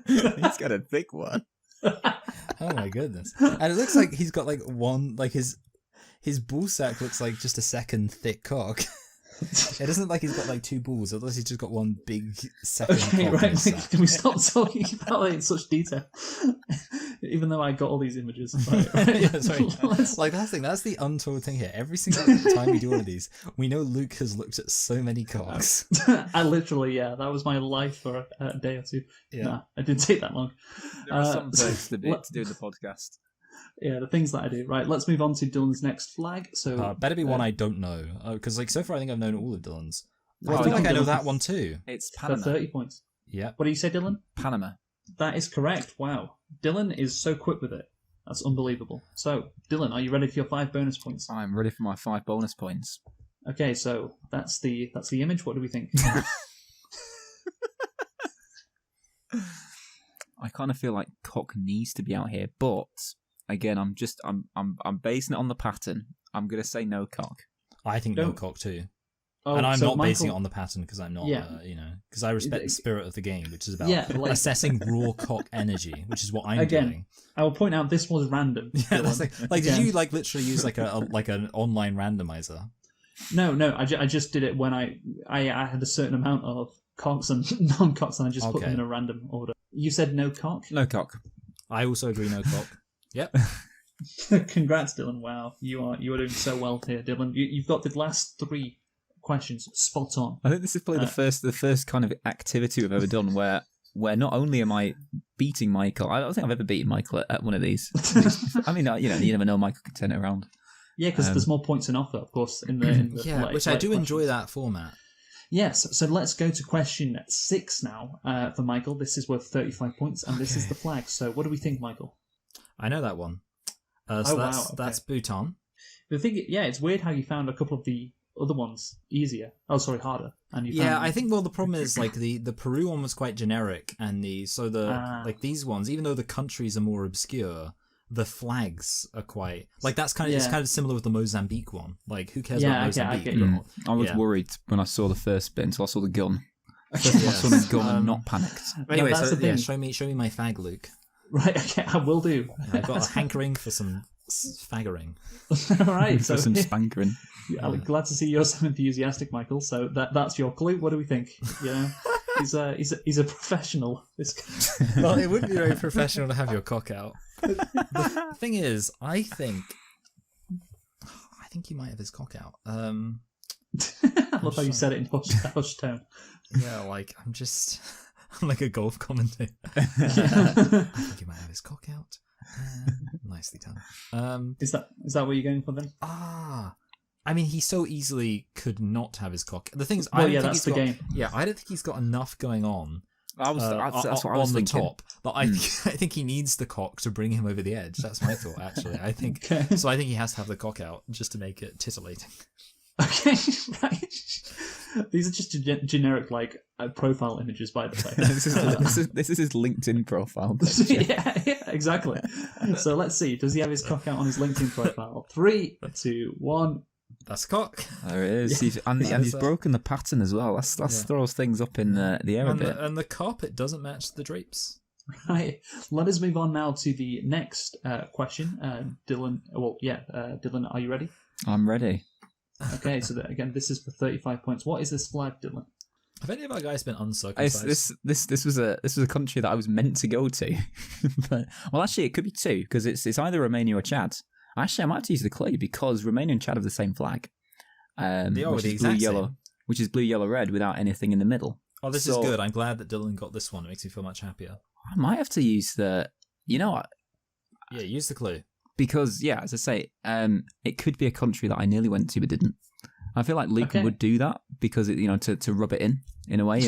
Speaker 4: He's got a thick one.
Speaker 2: Oh my goodness! And it looks like he's got like one, like his ball sack looks like just a second thick cock. It doesn't look like he's got like two balls, unless he's just got one big second
Speaker 5: Okay,
Speaker 2: cock in
Speaker 5: right.
Speaker 2: his sack.
Speaker 5: Can we stop talking about it in such detail? Even though I got all these images. Right.
Speaker 2: Yeah, sorry.
Speaker 5: Let's-
Speaker 2: Like that's the thing. That's the untold thing here. Every single time we do one of these, we know Luke has looked at so many cocks.
Speaker 5: I literally, that was my life for a day or two.
Speaker 2: Yeah.
Speaker 5: Nah, it didn't take that long.
Speaker 4: There are some
Speaker 5: so
Speaker 4: perks to do the podcast.
Speaker 5: Yeah, the things that I do. Right, let's move on to Dylan's next flag. So
Speaker 2: Better be one I don't know, because like so far I think I've known all of Dylan's.
Speaker 4: Oh,
Speaker 2: I feel like I know
Speaker 5: Dylan-
Speaker 2: that one too.
Speaker 4: It's
Speaker 5: for
Speaker 4: Panama.
Speaker 5: 30 points.
Speaker 2: Yeah.
Speaker 5: What do you say, Dylan?
Speaker 4: Panama.
Speaker 5: That is correct. Wow. Dylan is so quick with it. That's unbelievable. So, Dylan, are you ready for your 5 bonus points?
Speaker 4: I'm ready for my 5 bonus points.
Speaker 5: Okay, so that's the image. What do we think?
Speaker 4: I kind of feel like cock needs to be out here, but again, I'm basing it on the pattern. I'm gonna say no cock.
Speaker 2: I think no
Speaker 5: Don't-
Speaker 2: cock too.
Speaker 5: Oh,
Speaker 2: And I'm
Speaker 5: so
Speaker 2: not basing it
Speaker 5: Michael-
Speaker 2: on the pattern because I'm not,
Speaker 5: Yeah.
Speaker 2: because I respect the spirit of the game, which is about
Speaker 5: Yeah, like-
Speaker 2: assessing raw cock energy, which is what I'm
Speaker 5: Again,
Speaker 2: doing.
Speaker 5: I will point out this was random.
Speaker 2: Yeah, that's
Speaker 5: Dylan.
Speaker 2: like did
Speaker 5: Again.
Speaker 2: you like literally use like an online randomizer?
Speaker 5: No, I just did it when I had a certain amount of cocks and non-cocks, and I just put them
Speaker 2: Okay.
Speaker 5: in a random order. You said no cock?
Speaker 4: No cock.
Speaker 2: I also agree, no cock. Yep.
Speaker 5: Congrats, Dylan. Wow, you are doing so well here, Dylan. You've got the last 3 questions spot on.
Speaker 4: I think this is probably the first kind of activity we've ever done where not only am I beating Michael, I don't think I've ever beaten Michael at one of these. I mean, you never know, Michael can turn it around.
Speaker 5: Yeah, because there's more points in offer, of course, in the
Speaker 2: Yeah,
Speaker 5: late-
Speaker 2: which I
Speaker 5: late
Speaker 2: do enjoy
Speaker 5: questions.
Speaker 2: that format.
Speaker 5: Yes, so let's go to question 6 now for Michael. This is worth 35 points, and this is the flag. So what do we think, Michael?
Speaker 2: I know that one. So
Speaker 5: Oh, wow,
Speaker 2: that's
Speaker 5: okay.
Speaker 2: Bhutan.
Speaker 5: The thing, it's weird how you found a couple of the other ones easier. Oh, sorry, harder. And you
Speaker 2: Yeah,
Speaker 5: found
Speaker 2: I think the problem is like the Peru one was quite generic, and like these ones, even though the countries are more obscure, the flags are quite like that's kind of it's
Speaker 5: Yeah.
Speaker 2: kind of similar with the Mozambique one. Like who cares
Speaker 5: Yeah,
Speaker 2: about
Speaker 5: I
Speaker 2: Mozambique?
Speaker 5: get you.
Speaker 4: I was
Speaker 2: Yeah.
Speaker 4: worried when I saw the first bit until I saw the gun. I
Speaker 2: Yes.
Speaker 4: saw the gun and not panicked.
Speaker 2: Anyway,
Speaker 5: that's
Speaker 2: so
Speaker 5: the thing.
Speaker 2: show me my fag, Luke.
Speaker 5: Right, okay, I will do.
Speaker 2: I've got a hankering for some faggering.
Speaker 5: All right, so
Speaker 4: For some spankering.
Speaker 5: I'm glad to see you're so enthusiastic, Michael. So that's your clue. What do we think? You know, he's a professional. This guy.
Speaker 2: Well, it wouldn't be very professional to have your cock out. The thing is, I think he might have his cock out.
Speaker 5: I love how you said it in hush tone.
Speaker 2: Yeah, like I'm like a golf commentator. I think he might have his cock out. Nicely done.
Speaker 5: Is that what you're going for then?
Speaker 2: I mean, he so easily could not have his cock. The thing is,
Speaker 5: Well,
Speaker 2: I don't
Speaker 5: yeah,
Speaker 2: think
Speaker 5: that's
Speaker 2: he's
Speaker 5: the
Speaker 2: got.
Speaker 5: game.
Speaker 2: Yeah, I don't think he's got enough going on.
Speaker 4: That's what I was
Speaker 2: on
Speaker 4: thinking.
Speaker 2: the top. But I think he needs the cock to bring him over the edge. That's my thought, actually. I think
Speaker 5: Okay.
Speaker 2: so. I think he has to have the cock out just to make it titillating.
Speaker 5: Okay, right. These are just generic like profile images, by the way.
Speaker 4: this is his LinkedIn profile.
Speaker 5: yeah, exactly. So let's see. Does he have his cock out on his LinkedIn profile? 3, 2, 1.
Speaker 2: That's cock.
Speaker 4: There it is. And he's broken the pattern as well. That throws things up in the air a
Speaker 2: And
Speaker 4: bit.
Speaker 2: the carpet doesn't match the drapes.
Speaker 5: Right. Let us move on now to the next question. Dylan. Dylan, are you ready?
Speaker 4: I'm ready.
Speaker 5: Okay. So again, this is for 35 points. What is this flag, Dylan?
Speaker 2: Have any of our guys been uncircumcised?
Speaker 4: This was a country that I was meant to go to, but actually it could be 2 because it's either Romania or Chad. Actually, I might have to use the clue because Romania and Chad have the same flag, which is blue yellow, which is blue yellow red without anything in the middle.
Speaker 2: Oh, this is good. I'm glad that Dylan got this one. It makes me feel much happier.
Speaker 4: I might have to use the, Yeah,
Speaker 2: use the clue.
Speaker 4: because as I say, it could be a country that I nearly went to but didn't. I feel like Luke would do that because to rub it in a way.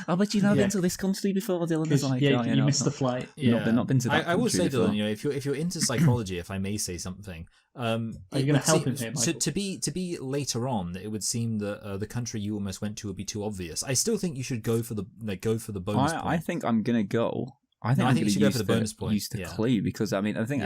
Speaker 4: Oh, but I've been to this country before. Dylan is like,
Speaker 5: you missed the flight.
Speaker 4: Not been to that.
Speaker 2: I will say,
Speaker 4: before.
Speaker 2: Dylan, if you're into psychology, if I may say something,
Speaker 5: Are you going to help him here, Michael?
Speaker 2: to be later on, it would seem that the country you almost went to would be too obvious. I still think you should go for the bonus point.
Speaker 4: I think I'm gonna go. I think
Speaker 2: I
Speaker 4: I'm
Speaker 2: think
Speaker 4: going
Speaker 2: you
Speaker 4: to
Speaker 2: should go for the bonus point.
Speaker 4: use the
Speaker 2: Yeah.
Speaker 4: clue because I mean I think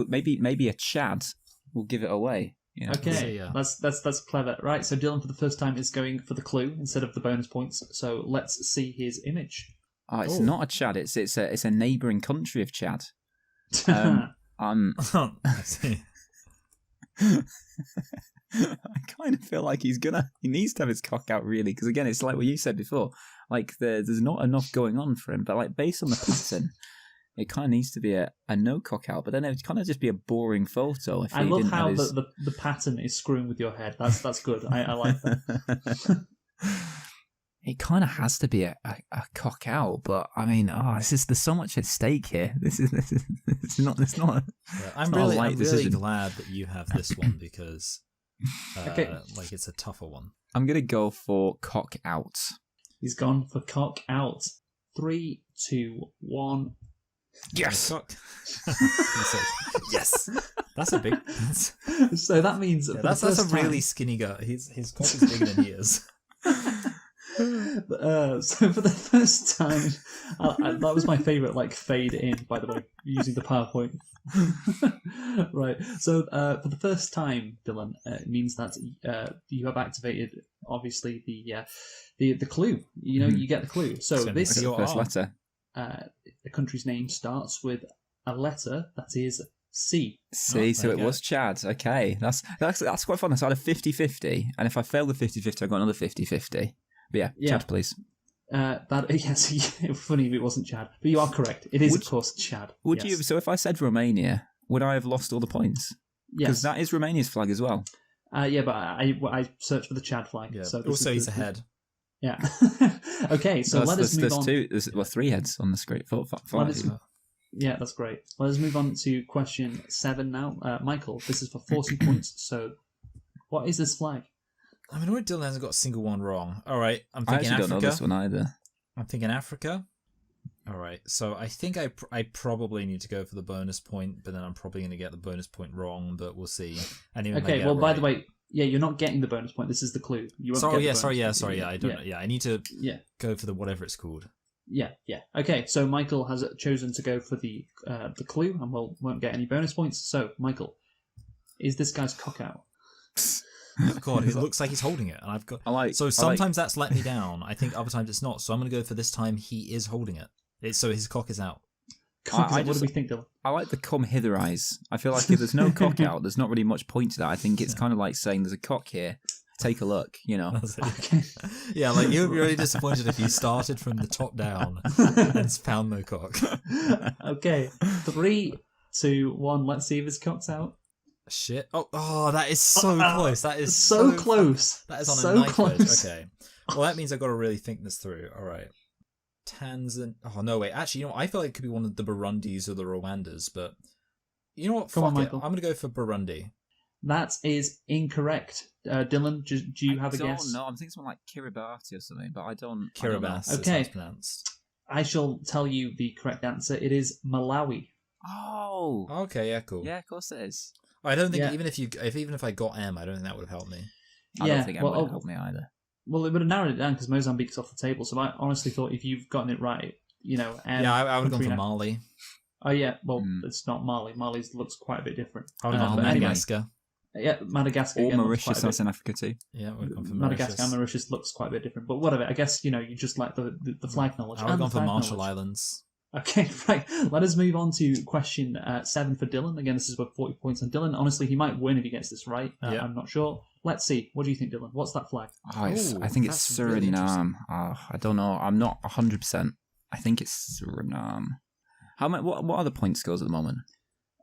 Speaker 4: maybe a Chad will give it away. You know?
Speaker 5: Okay,
Speaker 2: So, yeah.
Speaker 5: that's clever. Right, so Dylan for the first time is going for the clue instead of the bonus points. So let's see his image.
Speaker 4: It's
Speaker 2: Oh.
Speaker 4: not a Chad. It's a neighbouring country of Chad.
Speaker 2: I see.
Speaker 4: I kind of feel like he needs to have his cock out, really, because again, it's like what you said before. Like there's not enough going on for him, but like based on the pattern, it kind of needs to be a no cock out. But then it would kind of just be a boring photo. If
Speaker 5: I
Speaker 4: he
Speaker 5: love
Speaker 4: didn't
Speaker 5: how
Speaker 4: have his...
Speaker 5: the pattern is screwing with your head. That's good. I like that.
Speaker 4: It kind of has to be a cock out, but I mean, there's so much at stake here. This is not.
Speaker 2: I'm really glad that you have this one because,
Speaker 5: Okay.
Speaker 2: like, it's a tougher one.
Speaker 4: I'm gonna go for cock out.
Speaker 5: He's gone for cock out. 3, 2, 1.
Speaker 4: Yes.
Speaker 2: Yes. That's a big.
Speaker 5: So that means
Speaker 2: That's a really skinny guy. His cock is bigger than he is.
Speaker 5: So for the first time, that was my favourite, like, fade in, by the way, using the PowerPoint. Right. So for the first time, Dylan, it means that you have activated, obviously, the clue. You know, you get the clue. So this
Speaker 4: the first letter.
Speaker 5: The country's name starts with a letter that is C.
Speaker 4: See, so it was Chad. Okay, that's quite fun. So I had a 50-50, and if I failed the 50-50, I got another 50-50. But yeah, Chad, please.
Speaker 5: Yes, funny if it wasn't Chad, but you are correct. It is, of course, Chad.
Speaker 4: Would
Speaker 5: yes.
Speaker 4: you? So if I said Romania, would I have lost all the points?
Speaker 5: Yes,
Speaker 4: because that is Romania's flag as well.
Speaker 5: Yeah, but I searched for the Chad flag.
Speaker 2: Yeah.
Speaker 5: So
Speaker 2: also, he's ahead.
Speaker 5: Yeah. Okay, so let us move on.
Speaker 4: There's 3 heads on the screen.
Speaker 5: Yeah, that's great. Let us move on to question 7 now. Michael, this is for 40 points. So, what is this flag?
Speaker 2: I mean, Dylan hasn't got a single one wrong. All right, I'm thinking
Speaker 4: I actually
Speaker 2: Africa.
Speaker 4: don't know this one either.
Speaker 2: I'm thinking Africa. All right, so I think I probably need to go for the bonus point, but then I'm probably going to get the bonus point wrong, but we'll see. And even
Speaker 5: Okay, well, by the way, yeah, you're not getting the bonus point. This is the clue. You won't get the bonus point.
Speaker 2: I don't know. Yeah, I need to go for the whatever it's called.
Speaker 5: Yeah. Okay, so Michael has chosen to go for the clue, and won't get any bonus points. So, Michael, is this guy's cock out?
Speaker 2: Oh God, it looks like he's holding it, and I've got. Sometimes that's let me down. I think other times it's not. So I'm going to go for this time. He is holding it. So his cock is out.
Speaker 5: What do we think, Dylan?
Speaker 4: I like the come hither eyes. I feel like if there's no cock out, there's not really much point to that. I think it's kind of like saying there's a cock here. Take a look, you know.
Speaker 5: Okay.
Speaker 2: Yeah, like you would be really disappointed if you started from the top down and found no cock.
Speaker 5: Okay, 3, 2, 1. Let's see if his cock's out.
Speaker 2: Shit! Oh, that is so close. That is
Speaker 5: so close.
Speaker 2: That is on
Speaker 5: so
Speaker 2: a knife
Speaker 5: close.
Speaker 2: edge. Okay. Well, that means I've got to really think this through. All right. Tanzania. Oh no, wait. Actually, you know what? I feel like it could be one of the Burundis or the Rwandas, but you know what?
Speaker 5: Come on,
Speaker 2: Fuck it.
Speaker 5: Michael.
Speaker 2: I'm going to go for Burundi.
Speaker 5: That is incorrect. Dylan, do you have a guess?
Speaker 4: No, I'm thinking something like Kiribati or something, but I don't.
Speaker 2: Kiribati.
Speaker 5: Okay.
Speaker 2: That's how it's pronounced.
Speaker 5: I shall tell you the correct answer. It is Malawi.
Speaker 4: Oh.
Speaker 2: Okay. Yeah. Cool.
Speaker 4: Yeah, of course it is.
Speaker 2: I don't think even if I got M, I don't think that would have helped me.
Speaker 4: I don't think it would have helped me either.
Speaker 5: Well, it would have narrowed it down because Mozambique's off the table. So I honestly thought if you've gotten it right, you know, M.
Speaker 2: Yeah, I would have gone for Mali.
Speaker 5: Oh yeah, well, it's not Mali. Mali's looks quite a bit different.
Speaker 2: I would have gone for Madagascar.
Speaker 5: Yeah, Madagascar.
Speaker 4: Or
Speaker 5: again,
Speaker 4: Mauritius, that's in Africa too.
Speaker 2: Yeah, I would have gone for
Speaker 5: Madagascar and Mauritius looks quite a bit different. But whatever, I guess, you know, you just like the flag knowledge.
Speaker 2: I would have gone for Marshall Islands.
Speaker 5: Okay, right. Let us move on to question 7 for Dylan. Again, this is worth 40 points on Dylan. Honestly, he might win if he gets this right. I'm not sure. Let's see. What do you think, Dylan? What's that flag?
Speaker 4: I think it's
Speaker 2: really
Speaker 4: Suriname. I don't know. I'm not 100%. I think it's Suriname. What are the point scores at the moment?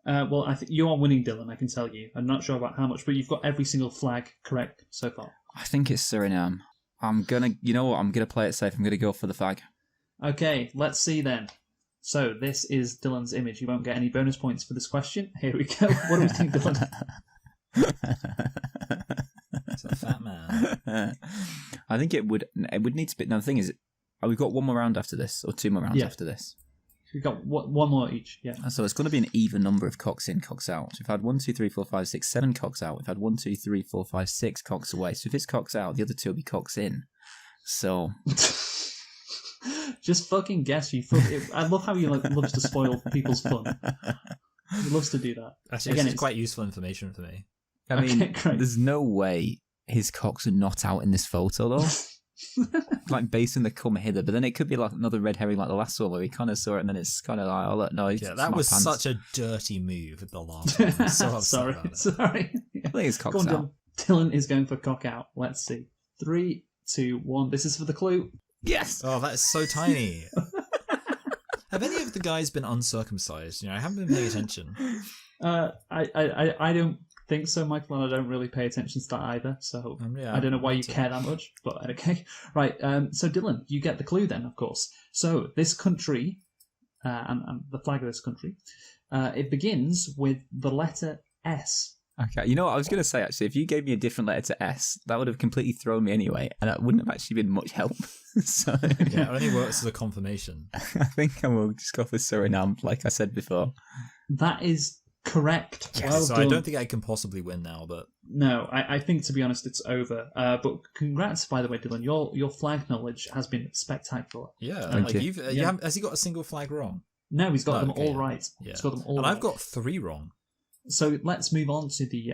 Speaker 5: Well, I think you are winning, Dylan, I can tell you. I'm not sure about how much, but you've got every single flag correct so far.
Speaker 4: I think it's Suriname. You know what? I'm going to play it safe. I'm going to go for the flag. Okay,
Speaker 5: let's see then. So this is Dylan's image. You won't get any bonus points for this question. Here we go. What do we think, Dylan?
Speaker 2: It's a fat man.
Speaker 4: I think it would need to be. No, the thing is, we've got one more round after this, or 2 more rounds after this.
Speaker 5: We've got one more each. Yeah.
Speaker 4: So it's going to be an even number of cocks in, cocks out. So we've had 1, 2, 3, 4, 5, 6, 7 cocks out. We've had 1, 2, 3, 4, 5, 6 cocks away. So if it's cocks out, the other 2 will be cocks in. So.
Speaker 5: Just fucking guess. I love how he loves to spoil people's fun. He loves to do that.
Speaker 2: Actually, again, it's quite useful information for me.
Speaker 4: I mean, there's no way his cocks are not out in this photo, though. Like, based on the come hither. But then it could be like another red herring like the last one where we kind of saw it and then it's kind of like, oh, look, no.
Speaker 2: Yeah, that was such a dirty move at the last one. I'm so upset
Speaker 5: Sorry.
Speaker 2: about it.
Speaker 5: Sorry.
Speaker 4: I think his cock's out.
Speaker 5: Dylan is going for cock out. Let's see. 3, 2, 1. This is for the clue.
Speaker 4: Yes.
Speaker 2: Oh, that is so tiny. Have any of the guys been uncircumcised? I haven't been paying attention.
Speaker 5: I don't think so, Michael, and I don't really pay attention to that either. So
Speaker 2: Yeah,
Speaker 5: I don't know why
Speaker 2: me
Speaker 5: you
Speaker 2: too.
Speaker 5: care that much, but okay. Right. So Dylan, you get the clue then, of course. So this country, and the flag of this country, it begins with the letter S.
Speaker 4: Okay, you know what I was going to say, actually, if you gave me a different letter to S, that would have completely thrown me anyway, and that wouldn't have actually been much help. So
Speaker 2: Yeah, it only works as a confirmation.
Speaker 4: I think I will just go for Suriname, like I said before.
Speaker 5: That is correct. Well
Speaker 2: So
Speaker 5: done.
Speaker 2: I don't think I can possibly win now, but
Speaker 5: No, I think, to be honest, it's over. But congrats, by the way, Dylan. Your flag knowledge has been spectacular.
Speaker 2: yeah,
Speaker 4: Thank
Speaker 2: like
Speaker 4: you.
Speaker 2: you've has he got a single flag wrong?
Speaker 5: No, he's got
Speaker 2: No,
Speaker 5: them
Speaker 2: okay,
Speaker 5: all
Speaker 2: yeah.
Speaker 5: right.
Speaker 2: Yeah,
Speaker 5: He's got them all
Speaker 2: and
Speaker 5: right.
Speaker 2: I've got 3 wrong.
Speaker 5: So let's move on to the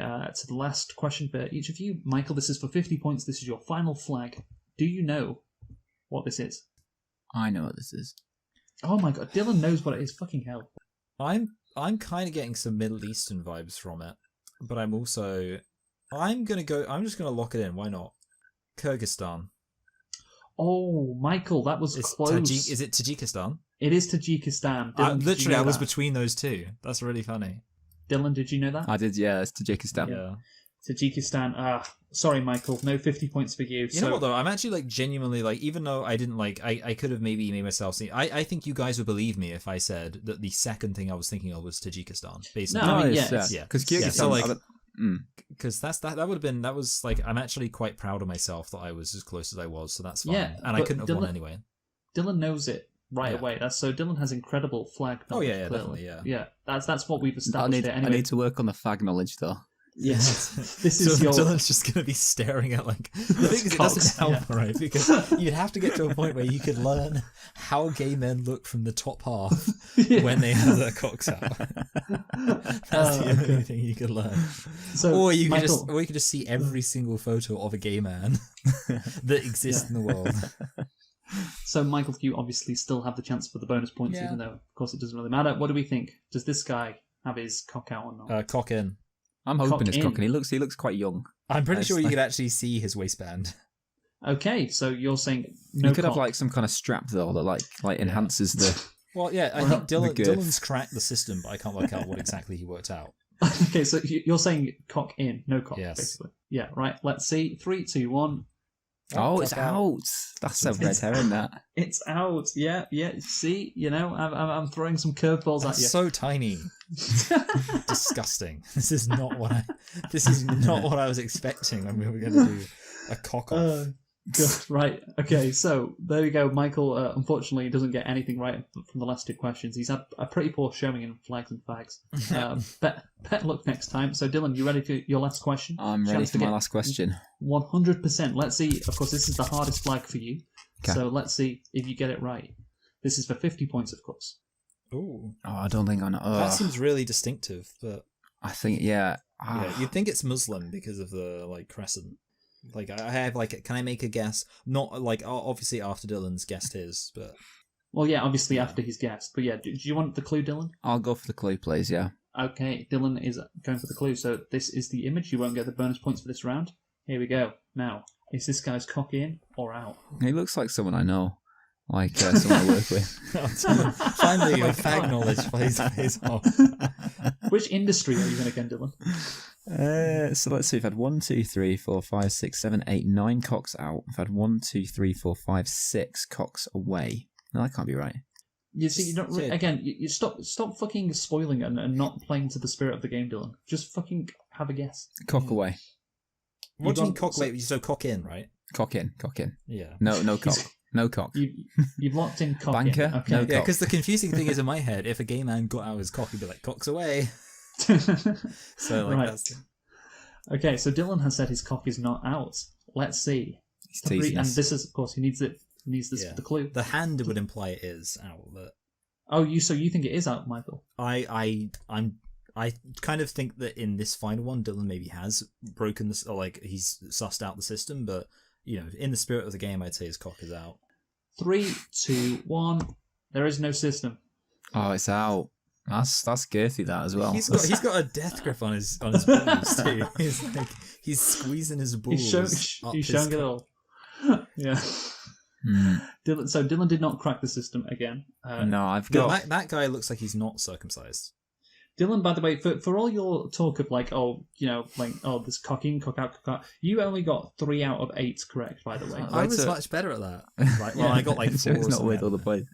Speaker 5: last question for each of you. Michael, this is for 50 points. This is your final flag. Do you know what this is?
Speaker 4: I know what this is.
Speaker 5: Oh my god, Dylan knows what it is. Fucking hell.
Speaker 2: I'm kind of getting some Middle Eastern vibes from it, but I'm just gonna lock it in. Why not? Kyrgyzstan.
Speaker 5: Oh, Michael, that was close.
Speaker 2: Is it Tajikistan?
Speaker 5: It is Tajikistan. Dylan, did you
Speaker 2: Literally,
Speaker 5: know
Speaker 2: I was
Speaker 5: that?
Speaker 2: between those two. That's really funny.
Speaker 5: Dylan, did you know that?
Speaker 4: I did, yeah, it's Tajikistan.
Speaker 2: Yeah.
Speaker 5: Tajikistan. Sorry, Michael. No 50 points for you.
Speaker 2: You know what though? I'm actually genuinely even though I didn't I could have maybe made myself see. I think you guys would believe me if I said that the second thing I was thinking of was Tajikistan. Basically,
Speaker 5: No, I mean,
Speaker 4: it's,
Speaker 5: yes.
Speaker 2: yeah.
Speaker 4: Because
Speaker 2: Yeah,
Speaker 4: Kyrgyzstan...
Speaker 2: so, because that was I'm actually quite proud of myself that I was as close as I was, so that's fine.
Speaker 5: Yeah,
Speaker 2: and I
Speaker 5: but
Speaker 2: couldn't have won
Speaker 5: Dylan-
Speaker 2: anyway.
Speaker 5: Dylan knows it right
Speaker 2: Yeah.
Speaker 5: away. So Dylan has incredible flag
Speaker 2: Oh,
Speaker 5: knowledge.
Speaker 2: yeah,
Speaker 5: clearly.
Speaker 2: definitely, yeah.
Speaker 5: That's what we've
Speaker 4: I
Speaker 5: established
Speaker 4: need,
Speaker 5: here. Anyway,
Speaker 4: I need to work on the flag knowledge, though.
Speaker 5: yes, this is
Speaker 2: So
Speaker 5: your.
Speaker 2: Dylan's just going to be staring at the thing is it
Speaker 5: Cocks,
Speaker 2: doesn't help, right? Because you'd have to get to a point where you could learn how gay men look from the top half when they have their cocks out. That's the only thing you could learn.
Speaker 5: So,
Speaker 2: Or you could
Speaker 5: Michael,
Speaker 2: just see every single photo of a gay man that exists in the world.
Speaker 5: So, Michael, you obviously still have the chance for the bonus points,
Speaker 2: Yeah.
Speaker 5: even though, of course, it doesn't really matter. What do we think? Does this guy have his cock out or not?
Speaker 2: Cock in.
Speaker 4: I'm hoping
Speaker 5: Cock
Speaker 4: it's
Speaker 5: in.
Speaker 4: cock, and he looks quite young.
Speaker 2: I'm pretty
Speaker 4: Nice.
Speaker 2: sure you could actually see his waistband.
Speaker 5: Okay, so you're saying no
Speaker 4: he could
Speaker 5: cock.
Speaker 4: have like some kind of strap though that like enhances the.
Speaker 2: Well, yeah, I
Speaker 5: Well,
Speaker 2: think
Speaker 4: the girth.
Speaker 2: Dylan's cracked the system, but I can't work out what exactly he worked out.
Speaker 5: Okay, so you're saying cock in, no cock,
Speaker 2: Yes.
Speaker 5: basically. Yeah, right. Let's see. 3, 2, 1.
Speaker 4: Oh, it's
Speaker 2: cock out.
Speaker 4: out. That's a red herring. That.
Speaker 5: It's out. Yeah. See, I'm throwing some curveballs at
Speaker 2: That's
Speaker 5: you.
Speaker 2: so tiny. Disgusting. This is not what I was expecting when we were going to do a cock off.
Speaker 5: Good. Right. Okay. So there we go. Michael, unfortunately, doesn't get anything right from the last 2 questions. He's had a pretty poor showing in flags and fags. Bet luck next time. So Dylan, you ready for your last question?
Speaker 4: I'm ready
Speaker 5: Chance
Speaker 4: for
Speaker 5: to
Speaker 4: my
Speaker 5: get
Speaker 4: last question.
Speaker 5: 100%. Let's see. Of course, this is the hardest flag for you.
Speaker 4: Okay.
Speaker 5: So let's see if you get it right. This is for 50 points, of course.
Speaker 2: Ooh,
Speaker 4: Oh, I don't think I know.
Speaker 2: that seems really distinctive. But
Speaker 4: I think yeah.
Speaker 2: yeah, you'd think it's Muslim because of the crescent. I have can I make a guess? Not obviously after Dylan's guessed his, but
Speaker 5: Well, yeah, obviously after he's guessed. But yeah, do you want the clue, Dylan?
Speaker 4: I'll go for the clue, please. Yeah.
Speaker 5: Okay, Dylan is going for the clue. So this is the image. You won't get the bonus points for this round. Here we go. Now, is this guy's cock in or out?
Speaker 4: He looks like someone I know, like someone I work with.
Speaker 2: finally your fag knowledge plays off.
Speaker 5: Which industry are you going to get, Dylan?
Speaker 4: So let's see. I've had 1, 2, 3, 4, 5, 6, 7, 8, 9 cocks out. I've had 1, 2, 3, 4, 5, 6 cocks away. No, that can't be right.
Speaker 5: You see, you don't. Again, you stop fucking spoiling it and not playing to the spirit of the game, Dylan. Just fucking have a guess.
Speaker 4: Cock away.
Speaker 2: What do you mean
Speaker 5: gone-
Speaker 2: cock? Wait, so cock in, right?
Speaker 4: Cock in. Cock in.
Speaker 2: Yeah.
Speaker 4: No cock. No cock.
Speaker 5: You've locked in cock
Speaker 4: Banker?
Speaker 5: in. Okay.
Speaker 4: No
Speaker 2: Yeah,
Speaker 4: cock.
Speaker 2: because the confusing thing is in my head, if a gay man got out his cock, he'd be like, "Cock's away." So
Speaker 5: Right.
Speaker 2: that's
Speaker 5: Okay, so Dylan has said his cock is not out. Let's see.
Speaker 4: He's teasing
Speaker 5: And
Speaker 4: us.
Speaker 5: this is, of course, he needs it. He needs this
Speaker 2: Yeah.
Speaker 5: for the clue.
Speaker 2: the hand would imply it is out, but
Speaker 5: Oh, so you think it is out, Michael?
Speaker 2: I kind of think that in this final one, Dylan maybe has broken this, or he's sussed out the system. But in the spirit of the game, I'd say his cock is out.
Speaker 5: 3, 2, 1. There is no system.
Speaker 4: Oh, it's out. That's girthy, that as well.
Speaker 2: He's got a death grip on his balls too. He's squeezing his balls.
Speaker 5: He's showing it all. Yeah. Dylan did not crack the system again.
Speaker 4: No, I've got...
Speaker 2: That guy looks like he's not circumcised.
Speaker 5: Dylan, by the way, for all your talk of this cocking, cock out, you only got 3 out of 8 correct, by the way.
Speaker 2: I was much better at that. I got like 4.
Speaker 4: It's not worth all the play.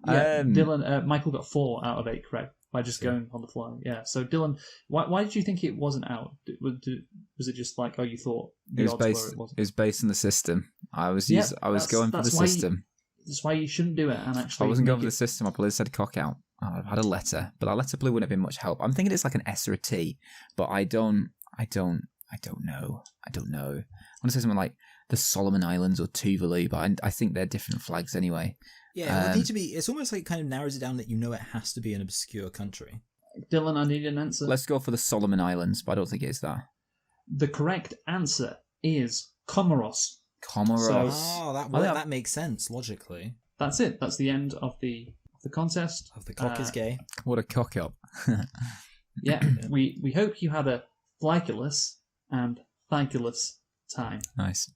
Speaker 5: Yeah, Dylan, Michael got 4 out of 8 correct by just going on the fly. Yeah, so Dylan, why did you think it wasn't out? Was it just like, you thought the odds were it wasn't?
Speaker 4: It was based on the system. I was going for the system.
Speaker 5: That's why you shouldn't do it. And actually,
Speaker 4: I wasn't going for the system. I probably said cock out. I've had a letter, but that letter probably wouldn't have been much help. I'm thinking it's like an S or a T, but I don't know. I want to say something like the Solomon Islands or Tuvalu, but I think they're different flags anyway.
Speaker 2: Yeah, it would need to be. It's almost like it kind of narrows it down that it has to be an obscure country.
Speaker 5: Dylan, I need an answer.
Speaker 4: Let's go for the Solomon Islands, but I don't think it's that.
Speaker 5: The correct answer is Comoros.
Speaker 2: Comoros. That makes sense logically.
Speaker 5: That's it. That's the end of the contest.
Speaker 2: Of the cock is gay.
Speaker 4: What a cock up.
Speaker 5: Yeah, we hope you had a flageless and thankulous time.
Speaker 4: Nice.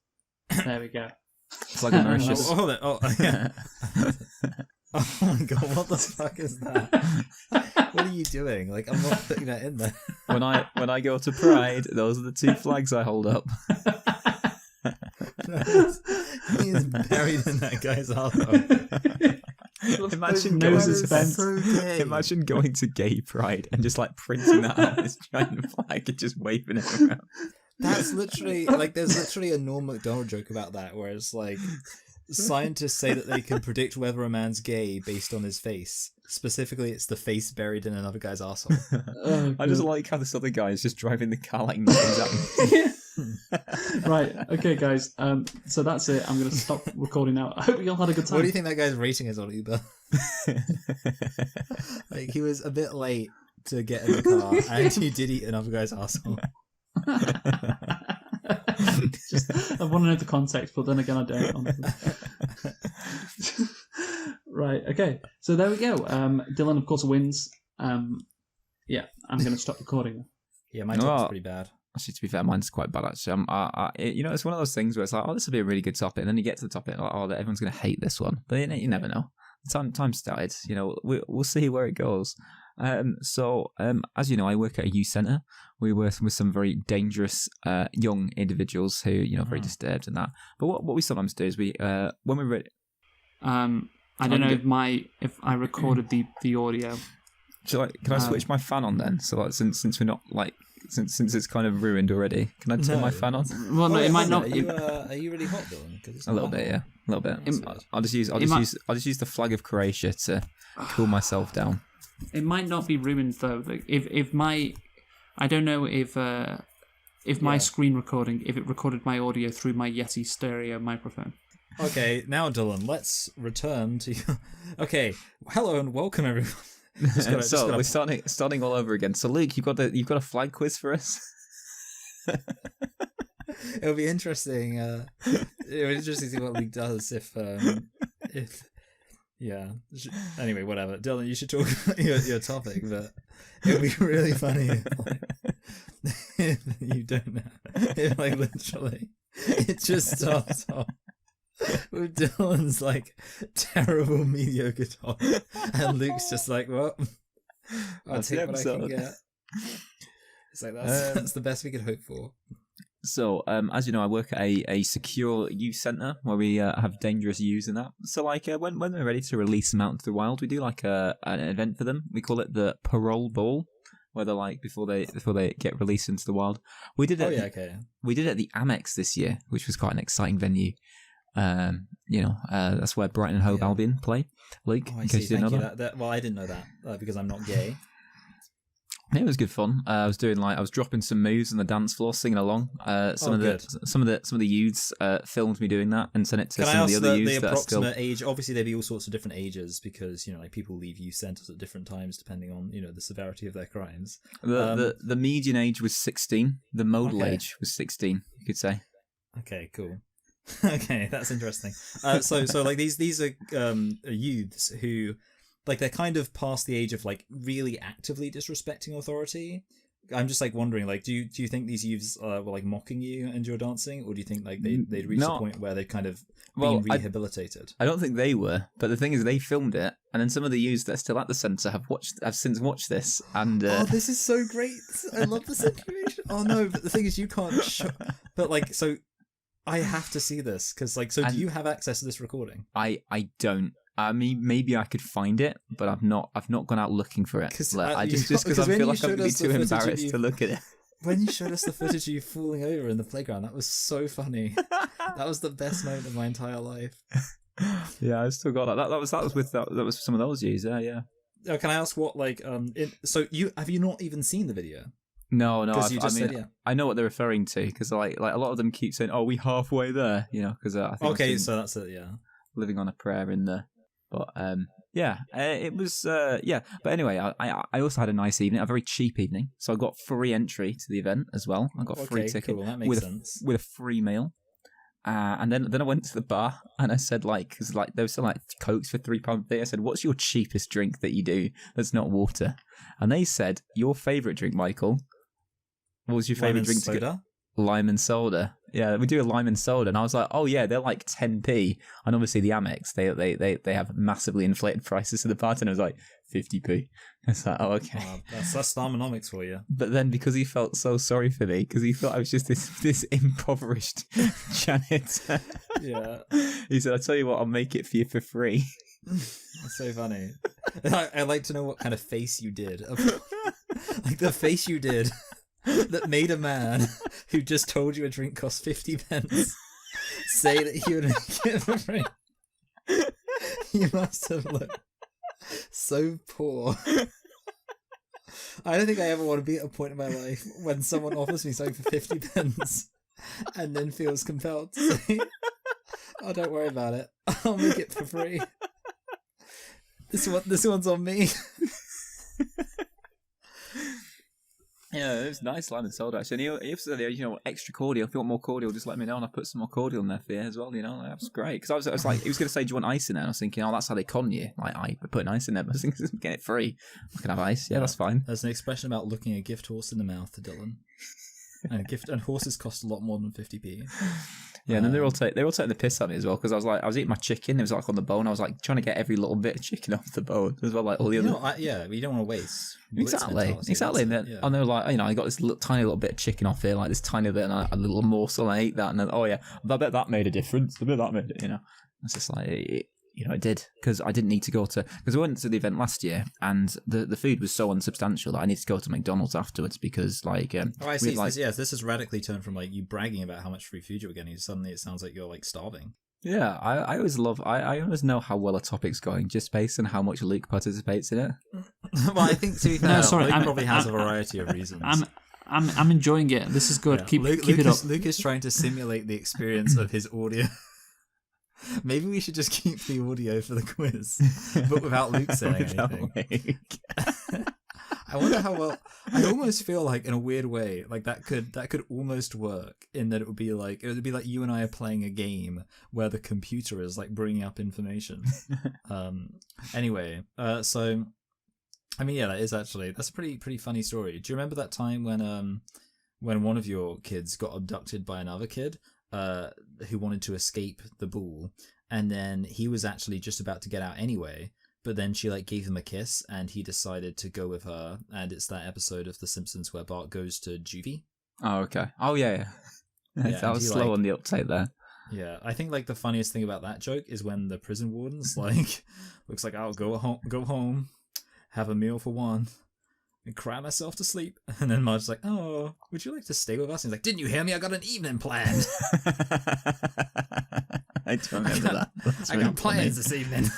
Speaker 5: There we go.
Speaker 4: Flag Mauritius.
Speaker 2: Oh my god, what the fuck is that? What are you doing? Like, I'm not putting that in there.
Speaker 4: When I go to Pride, those are the 2 flags I hold up.
Speaker 2: He is buried in that guy's arsehole.
Speaker 4: Imagine going to Gay Pride and just like printing that out this giant flag and just waving it around.
Speaker 2: That's literally there's literally a Norm Macdonald joke about that, where it's like scientists say that they can predict whether a man's gay based on his face. Specifically, it's the face buried in another guy's arsehole.
Speaker 4: I just like how this other guy is just driving the car like nothing's happening.
Speaker 5: Right, okay, guys. So that's it. I'm going to stop recording now. I hope you all had a good time.
Speaker 2: What do you think that guy's rating is on Uber? Like, he was a bit late to get in the car, and he did eat another guy's arsehole.
Speaker 5: I want to know the context, but then again, I don't. Right, okay. So there we go. Dylan, of course, wins. Yeah, I'm going to stop recording.
Speaker 2: Yeah, my topic's pretty bad.
Speaker 4: Actually, to be fair, mine's quite bad, actually. It's one of those things where it's like, this will be a really good topic, and then you get to the topic, like, everyone's going to hate this one. But you never know. Time started. We'll see where it goes. As you know, I work at a youth centre. We work with some very dangerous young individuals who, very disturbed and that. But what we sometimes do is when we read...
Speaker 3: I don't know if I recorded the audio.
Speaker 4: Can I switch my fan on then? So since we're not since it's kind of ruined already, can I turn my fan on?
Speaker 3: Well, no, it might not.
Speaker 2: Are you really hot, Dylan?
Speaker 4: A little bit, yeah, a little bit. I'll just use the flag of Croatia to cool myself down.
Speaker 3: It might not be ruined though. I don't know if my screen recording, if it recorded my audio through my Yeti stereo microphone.
Speaker 2: Okay, now Dylan, let's return to. Okay, hello and welcome everyone.
Speaker 4: We're starting all over again. So Luke, you've got a flag quiz for us.
Speaker 2: It'll be interesting. It'll be interesting to see what Luke does if. Yeah. Anyway, whatever. Dylan, you should talk about your topic, but it'll be really funny if you don't know. If, literally, it just starts off with Dylan's terrible mediocre talk, and Luke's just like, well, I'll take what I can get. It's like that's the best we could hope for.
Speaker 4: So, as you know, I work at a secure youth centre where we have dangerous youths and that. So, when we're ready to release them out into the wild, we do an event for them. We call it the parole ball, where they're before they get released into the wild. We did it. We did it at the Amex this year, which was quite an exciting venue. That's where Brighton and Hove Albion play. Luke, in case you didn't know that.
Speaker 2: Well, I didn't know that because I'm not gay.
Speaker 4: It was good fun. I was doing I was dropping some moves on the dance floor, singing along. Some of the youths filmed me doing that and sent it to some of the other youths.
Speaker 2: The approximate age? Obviously, there'd be all sorts of different ages because people leave youth centres at different times depending on the severity of their crimes.
Speaker 4: The median age was 16. The modal age was 16. You could say.
Speaker 2: Okay, cool. Okay, that's interesting. So these are youths who like they're kind of past the age of like really actively disrespecting authority. I'm just like wondering, like, do you think these youths were like mocking you and your dancing, or do you think like they'd reached a point where they'd kind of been rehabilitated?
Speaker 4: I don't think they were, but the thing is, they filmed it, and then some of the youths that are still at the centre have since watched this, and
Speaker 2: oh, this is so great! I love this information. Oh no, but the thing is, you can't. But like, so I have to see this because, like, so do you have access to this recording?
Speaker 4: I don't. I mean, maybe I could find it, but I've not gone out looking for it. Just because I feel like I'm really too embarrassed to look at it.
Speaker 2: When you showed us the footage of you falling over in the playground, that was so funny. That was the best moment of my entire life.
Speaker 4: Yeah, I still got that. That was some of those years there. Yeah.
Speaker 2: Oh, can I ask what like so you have you not even seen the video?
Speaker 4: No.
Speaker 2: I
Speaker 4: know what they're referring to because like a lot of them keep saying, "Oh, we halfway there," you know. Because I think
Speaker 2: so that's it. Yeah.
Speaker 4: Living on a prayer in there. But it was But anyway, I also had a nice evening, a very cheap evening. So I got free entry to the event as well. I got a free ticket
Speaker 2: that makes sense.
Speaker 4: with a free meal. And then I went to the bar and I said because there was some like Cokes for £3 I said, "What's your cheapest drink that you do that's not water?" And they said, "Your favourite drink, Michael. What was your favourite drink?"
Speaker 2: Soda?
Speaker 4: Lime and soda. Yeah, we do a lime and soda, and I was like, "Oh yeah, they're like 10p." And obviously the Amex, they have massively inflated prices. So the bartender was like 50p. It's like, oh okay,
Speaker 2: that's Starmonomics for you.
Speaker 4: But then because he felt so sorry for me, because he thought I was just this impoverished janitor.
Speaker 2: Yeah,
Speaker 4: he said, "I'll tell you what, I'll make it for you for free."
Speaker 2: That's so funny. I like to know what kind of face you did, like the face you did. That made a man who just told you a drink cost 50p say that he would make it for free. You must have looked so poor. I don't think I ever want to be at a point in my life when someone offers me something for 50p and then feels compelled to say, "Oh, don't worry about it. I'll make it for free. This one's on me."
Speaker 4: Yeah, it was nice lime and soda actually. And he also said, extra cordial. If you want more cordial, just let me know, and I put some more cordial in there for you as well. That was great. Because I was like, he was going to say, "Do you want ice in there?" And I was thinking, "Oh, that's how they con you. Like, I put ice in there." But I was thinking, "Get it free. I can have ice. Yeah, that's fine."
Speaker 2: There's an expression about looking a gift horse in the mouth, Dylan. And horses cost a lot more than 50p.
Speaker 4: Yeah, and then they're all taking the piss at me as well because I was eating my chicken. It was like on the bone. I was like trying to get every little bit of chicken off the bone as well, like all the other.
Speaker 2: You don't want to waste.
Speaker 4: Exactly. And then and they were like, I got this tiny little bit of chicken off here, like this tiny bit, and a little morsel. And I ate that, and then I bet that made a difference. I bet that made it. It's just like it did because I didn't need to go to because we went to the event last year and the food was so unsubstantial that I needed to go to McDonald's afterwards because like
Speaker 2: I see. This has radically turned from like you bragging about how much free food you were getting. Suddenly it sounds like you're like starving.
Speaker 4: Yeah, I always know how well a topic's going just based on how much Luke participates in it.
Speaker 2: Well, I think to be fair, Luke probably has a variety of reasons.
Speaker 3: I'm enjoying it. This is good. Keep it up.
Speaker 2: Luke is trying to simulate the experience of his audio. Maybe we should just keep the audio for the quiz, but without Luke saying anything. I wonder how well. I almost feel like, in a weird way, like that could almost work. In that it would be like you and I are playing a game where the computer is like bringing up information. Anyway, so I mean, yeah, that's a pretty funny story. Do you remember that time when one of your kids got abducted by another kid? Who wanted to escape the ball, and then he was actually just about to get out anyway, but then she like gave him a kiss and he decided to go with her, and it's that episode of The Simpsons where Bart goes to juvie.
Speaker 4: Oh, okay. Oh, yeah. I was slow on the uptake there.
Speaker 2: Yeah, I think like the funniest thing about that joke is when the prison warden's like, looks like I'll go home, have a meal for one, and cry myself to sleep. And then Marge's like, "Oh, would you like to stay with us?" And he's like, "Didn't you hear me? I got an evening planned."
Speaker 4: I don't remember that.
Speaker 2: I got plans this evening.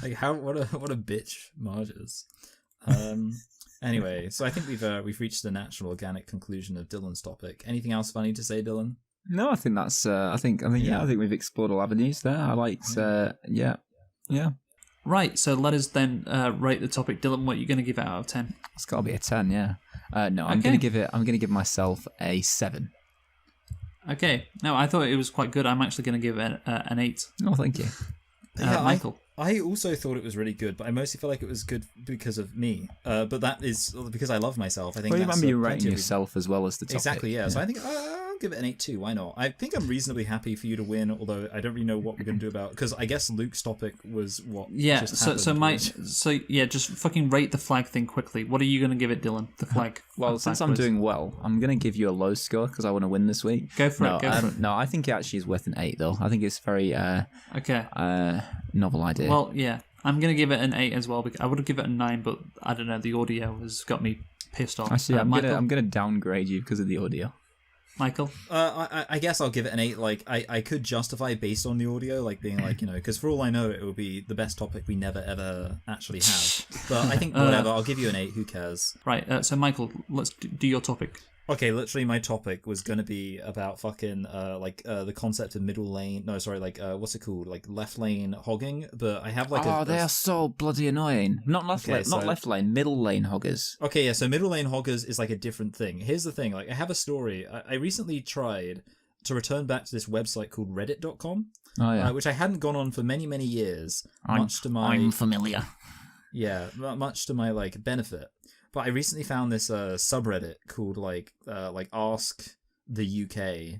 Speaker 2: Like what a bitch Marge is. Anyway, so I think we've reached the natural organic conclusion of Dylan's topic. Anything else funny to say, Dylan?
Speaker 4: No, I think that's I think we've explored all avenues there. I liked yeah.
Speaker 3: Right, so let us then rate the topic. Dylan, what are you going to give it out of 10?
Speaker 4: It's got to be a 10, yeah. No, I'm going to give myself a 7.
Speaker 3: Okay. No, I thought it was quite good. I'm actually going to give it an 8.
Speaker 4: Oh, thank you.
Speaker 3: Michael.
Speaker 6: I also thought it was really good, but I mostly feel like it was good because of me. But that is because I love myself. I think.
Speaker 4: Well, you
Speaker 6: that's
Speaker 4: remember you're
Speaker 6: plenty
Speaker 4: rating
Speaker 6: of
Speaker 4: yourself as well as the topic.
Speaker 6: Exactly, yeah. So I think I'll give it an 8 too. Why not? I think I'm reasonably happy for you to win, although I don't really know what we're going to do about, because I guess Luke's topic was what just happened.
Speaker 3: Just fucking rate the flag thing quickly. What are you going to give it, Dylan? The flag.
Speaker 4: Well, since I'm doing well, I'm going to give you a low score because I want to win this week.
Speaker 3: Go for it.
Speaker 4: No, I think it actually is worth an 8 though. I think it's very novel idea.
Speaker 3: Well, yeah. I'm going to give it an 8 as well. Because I would have given it a 9, but I don't know. The audio has got me pissed off.
Speaker 4: Actually, I'm gonna downgrade you because of the audio.
Speaker 3: Michael?
Speaker 6: I guess I'll give it an 8. Like, I could justify based on the audio, like being like, because for all I know, it will be the best topic we never ever actually have. But I think whatever, I'll give you an 8. Who cares?
Speaker 3: Right. So Michael, let's do your topic.
Speaker 6: Okay, literally my topic was going to be about fucking, the concept of middle lane, what's it called? Like, left lane hogging, but I have
Speaker 4: they are so bloody annoying. Not left lane, middle lane hoggers.
Speaker 6: Okay, yeah, so middle lane hoggers is like a different thing. Here's the thing, like, I have a story. I recently tried to return back to this website called reddit.com, which I hadn't gone on for many, many years,
Speaker 4: I'm familiar.
Speaker 6: Yeah, much to my, benefit. But I recently found this subreddit called Ask the UK.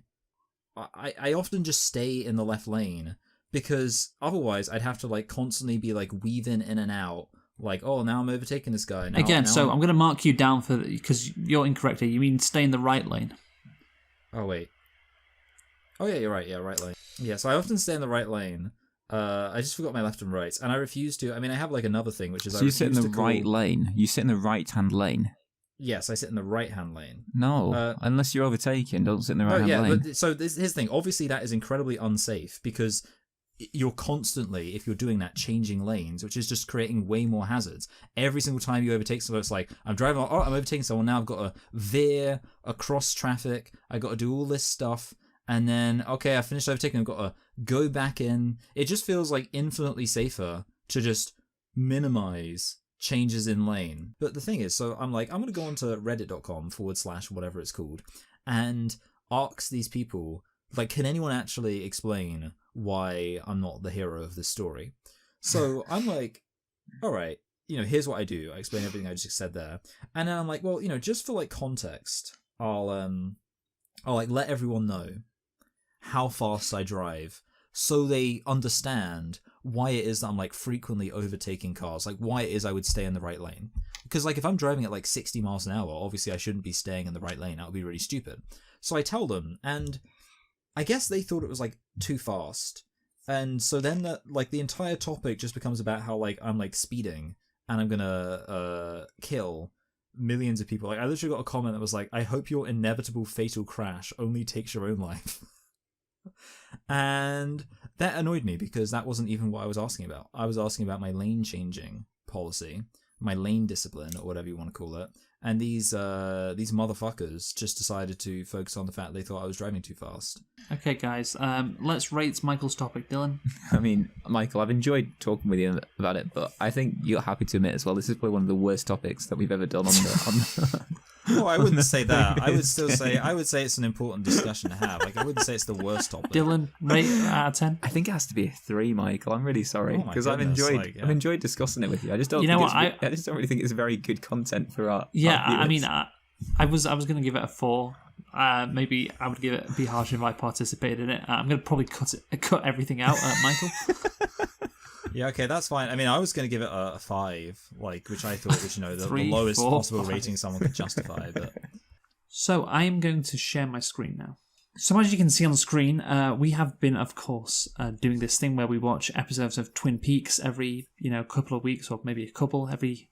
Speaker 6: I often just stay in the left lane because otherwise I'd have to constantly be weaving in and out. Oh, now I'm overtaking this guy. I'm
Speaker 3: going to mark you down because you're incorrect here. You mean stay in the right lane?
Speaker 6: Oh wait. Oh yeah, you're right. Yeah, right lane. Yeah, so I often stay in the right lane. I just forgot my left and right, and I refuse to. I mean, I have another thing, which is
Speaker 4: so you sit in the right lane. You sit in the right-hand lane.
Speaker 6: Yes, I sit in the right-hand lane.
Speaker 4: No, unless you're overtaking, don't sit in the right-hand lane.
Speaker 6: But so here's the thing. Obviously, that is incredibly unsafe because you're constantly, if you're doing that, changing lanes, which is just creating way more hazards. Every single time you overtake someone, it's like, I'm driving, I'm overtaking someone, now I've got to veer across traffic, I've got to do all this stuff. And then, okay, I finished overtaking, I've got to go back in. It just feels infinitely safer to just minimize changes in lane. But the thing is, so I'm going to go onto reddit.com / whatever it's called and ask these people, can anyone actually explain why I'm not the hero of this story? So I'm all right, here's what I do. I explain everything I just said there. And then I'm well, just for context, I'll let everyone know how fast I drive so they understand why it is that I'm frequently overtaking cars, why it is I would stay in the right lane. Because if I'm driving at 60 miles an hour, obviously I shouldn't be staying in the right lane. That would be really stupid. So I tell them, and I guess they thought it was too fast. And so then the entire topic just becomes about how I'm speeding and I'm gonna kill millions of people. I literally got a comment that was I hope your inevitable fatal crash only takes your own life. And that annoyed me because that wasn't even what I was asking about. I was asking about my lane changing policy, my lane discipline, or whatever you want to call it. And these motherfuckers just decided to focus on the fact they thought I was driving too fast.
Speaker 3: Okay, guys, let's rate Michael's topic, Dylan.
Speaker 4: I mean, Michael, I've enjoyed talking with you about it, but I think you're happy to admit as well, this is probably one of the worst topics that we've ever done on the
Speaker 6: No, I wouldn't say that. I would say it's an important discussion to have. I wouldn't say it's the worst topic.
Speaker 3: Dylan, rate out of 10.
Speaker 4: I think it has to be a 3, Michael. I'm really sorry because I've enjoyed discussing it with you. I just don't. I just don't really think it's very good content for our.
Speaker 3: Yeah,
Speaker 4: our
Speaker 3: I mean, I was going to give it a 4. Maybe I would be harsh if I participated in it. I'm going to probably cut everything out, Michael.
Speaker 6: Yeah, okay, that's fine. I mean, I was going to give it a 5, which I thought was, the lowest possible rating someone could justify. But
Speaker 3: so I am going to share my screen now. So as you can see on the screen, we have been, of course, doing this thing where we watch episodes of Twin Peaks every, couple of weeks, or maybe a couple every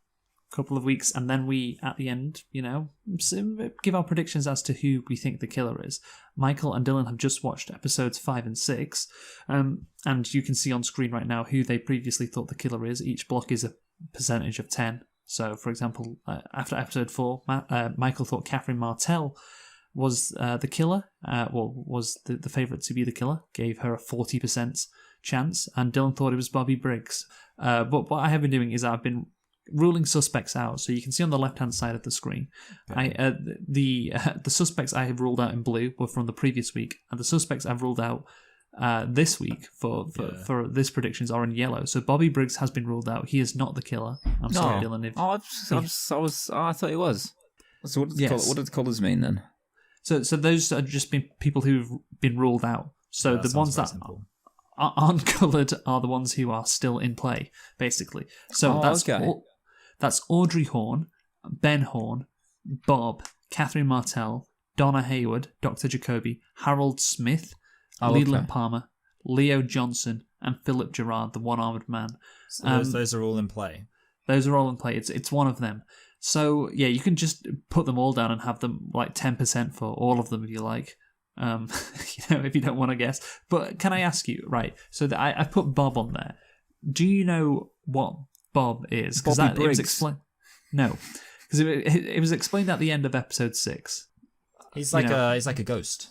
Speaker 3: couple of weeks, and then we, at the end, give our predictions as to who we think the killer is. Michael and Dylan have just watched episodes 5 and 6, and you can see on screen right now who they previously thought the killer is. Each block is a percentage of 10. So, for example, after episode 4, Michael thought Catherine Martell was the killer, was the favourite to be the killer, gave her a 40% chance, and Dylan thought it was Bobby Briggs. But what I have been doing is I've been ruling suspects out. So you can see on the left-hand side of the screen, the suspects I have ruled out in blue were from the previous week, and the suspects I've ruled out this week for this predictions are in yellow. So Bobby Briggs has been ruled out. He is not the killer. I'm sorry, Dylan.
Speaker 4: I thought it was. So what does colours mean then?
Speaker 3: So those are just been people who've been ruled out. So the ones that aren't coloured are the ones who are still in play, basically. So that's Audrey Horne, Ben Horne, Bob, Catherine Martell, Donna Hayward, Dr. Jacoby, Harold Smith, Leland Palmer, Leo Johnson, and Philip Gerard, the one-armed man.
Speaker 6: So those are all in play.
Speaker 3: Those are all in play. It's one of them. So yeah, you can just put them all down and have them like 10% for all of them if you like. If you don't want to guess. But can I ask you, right? So I put Bob on there. Do you know what Bob is? Because it was explained. No, because it was explained at the end of episode 6.
Speaker 6: He's like a ghost.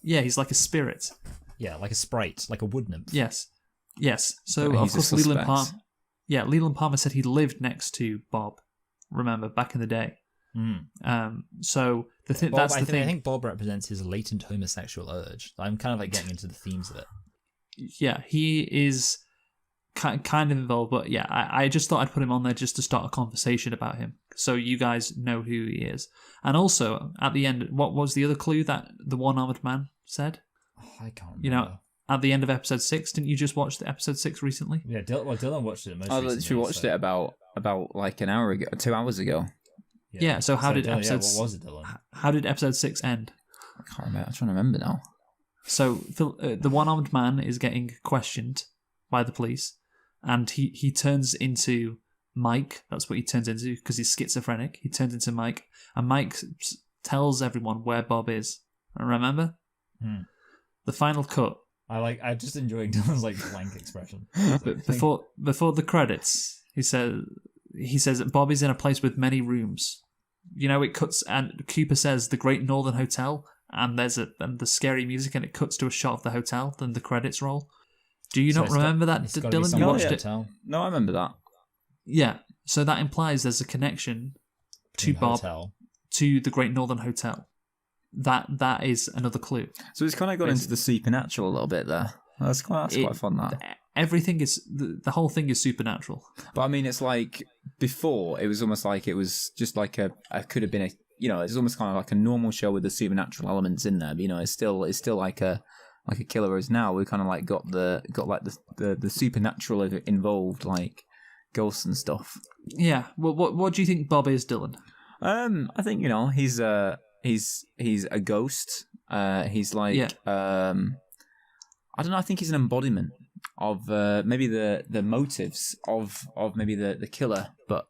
Speaker 3: Yeah, he's like a spirit.
Speaker 6: Yeah, like a sprite, like a wood nymph.
Speaker 3: Yes. So of course, Leland Palmer. Yeah, Leland Palmer said he lived next to Bob. Remember, back in the day. So that's the thing.
Speaker 6: I think Bob represents his latent homosexual urge. I'm kind of like getting into the themes of it.
Speaker 3: Yeah, he is kind of involved, but yeah, I just thought I'd put him on there just to start a conversation about him, so you guys know who he is. And also, at the end, what was the other clue that the one-armed man said?
Speaker 6: I can't remember.
Speaker 3: At the end of episode 6, didn't you just watch the episode 6 recently?
Speaker 6: Yeah, Dylan watched it most recently.
Speaker 4: I literally watched it about like an hour ago, 2 hours ago.
Speaker 3: Yeah, so how did episode...
Speaker 6: what was it, Dylan?
Speaker 3: How did episode 6 end?
Speaker 4: I can't remember. I'm trying to remember now.
Speaker 3: So the one-armed man is getting questioned by the police, and he turns into Mike. That's what he turns into, because he's schizophrenic. He turns into Mike, and Mike tells everyone where Bob is. Remember? The final cut.
Speaker 6: I just enjoying Dylan's like blank expression.
Speaker 3: But before the credits, he says that Bob is in a place with many rooms. It cuts, and Cooper says the Great Northern Hotel, and there's the scary music, and it cuts to a shot of the hotel. Then the credits roll. Do you not remember that, Dylan? You watched it?
Speaker 4: No, I remember that.
Speaker 3: Yeah, so that implies there's a connection to Bob to the Great Northern Hotel. That is another clue.
Speaker 4: So it's kind of gone into the supernatural a little bit there. That's quite fun. That
Speaker 3: everything is the whole thing is supernatural.
Speaker 4: But I mean, it's like before it was almost like it was just like could have been it's almost kind of like a normal show with the supernatural elements in there. But, it's still like a killer. Whereas now we kind of like got the supernatural involved, like ghosts and stuff.
Speaker 3: Yeah. Well, what do you think Bob is, Dylan?
Speaker 4: I think he's a ghost. He's like I don't know. I think he's an embodiment of maybe the motives of maybe the killer, but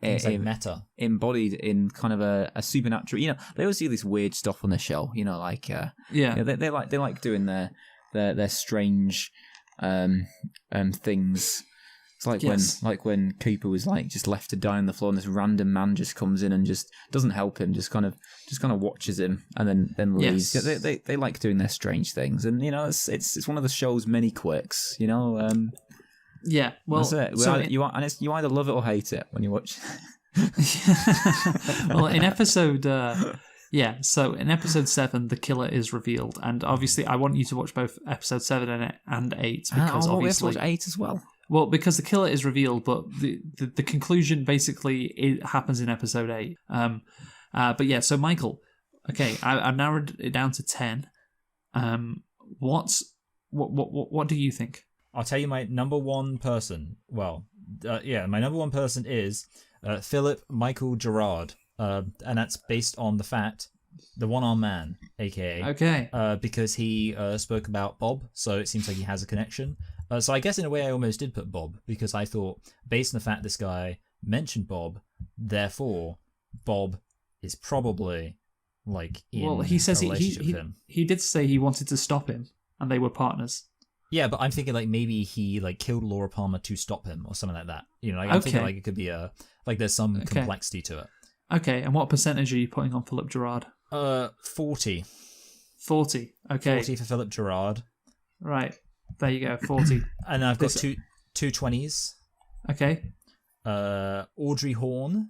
Speaker 6: it's like meta
Speaker 4: embodied in kind of a supernatural. They always do this weird stuff on the show. They like doing their strange things. It's like when Cooper was like just left to die on the floor, and this random man just comes in and just doesn't help him, just kind of watches him and then leaves.
Speaker 3: Yes.
Speaker 4: They like doing their strange things, and it's one of the show's many quirks.
Speaker 3: Yeah, well,
Speaker 4: that's it. You either love it or hate it when you watch.
Speaker 3: Well, in episode. So in episode 7, the killer is revealed, and obviously I want you to watch both episode 7 and 8 because obviously
Speaker 4: we have to watch 8 as well.
Speaker 3: Well, because the killer is revealed, but the conclusion basically it happens in episode 8. But yeah, so Michael, okay, I narrowed it down to 10. What do you think?
Speaker 6: I'll tell you my number one person. Well, my number one person is Philip Michael Gerard, and that's based on the fact the one-armed man, aka because he spoke about Bob, so it seems like he has a connection. So I guess in a way I almost did put Bob, because I thought, based on the fact this guy mentioned Bob, therefore Bob is probably like in
Speaker 3: he says
Speaker 6: a relationship with him.
Speaker 3: He did say he wanted to stop him, and they were partners.
Speaker 6: Yeah, but I'm thinking like maybe he like killed Laura Palmer to stop him or something like that. I'm thinking like it could be there's some complexity to it.
Speaker 3: Okay, and what percentage are you putting on Philip Gerard?
Speaker 6: 40.
Speaker 3: 40. Okay.
Speaker 6: 40 for Philip Gerard.
Speaker 3: Right. There you go. 40.
Speaker 6: And I've got two 20s.
Speaker 3: Okay.
Speaker 6: Audrey Horne.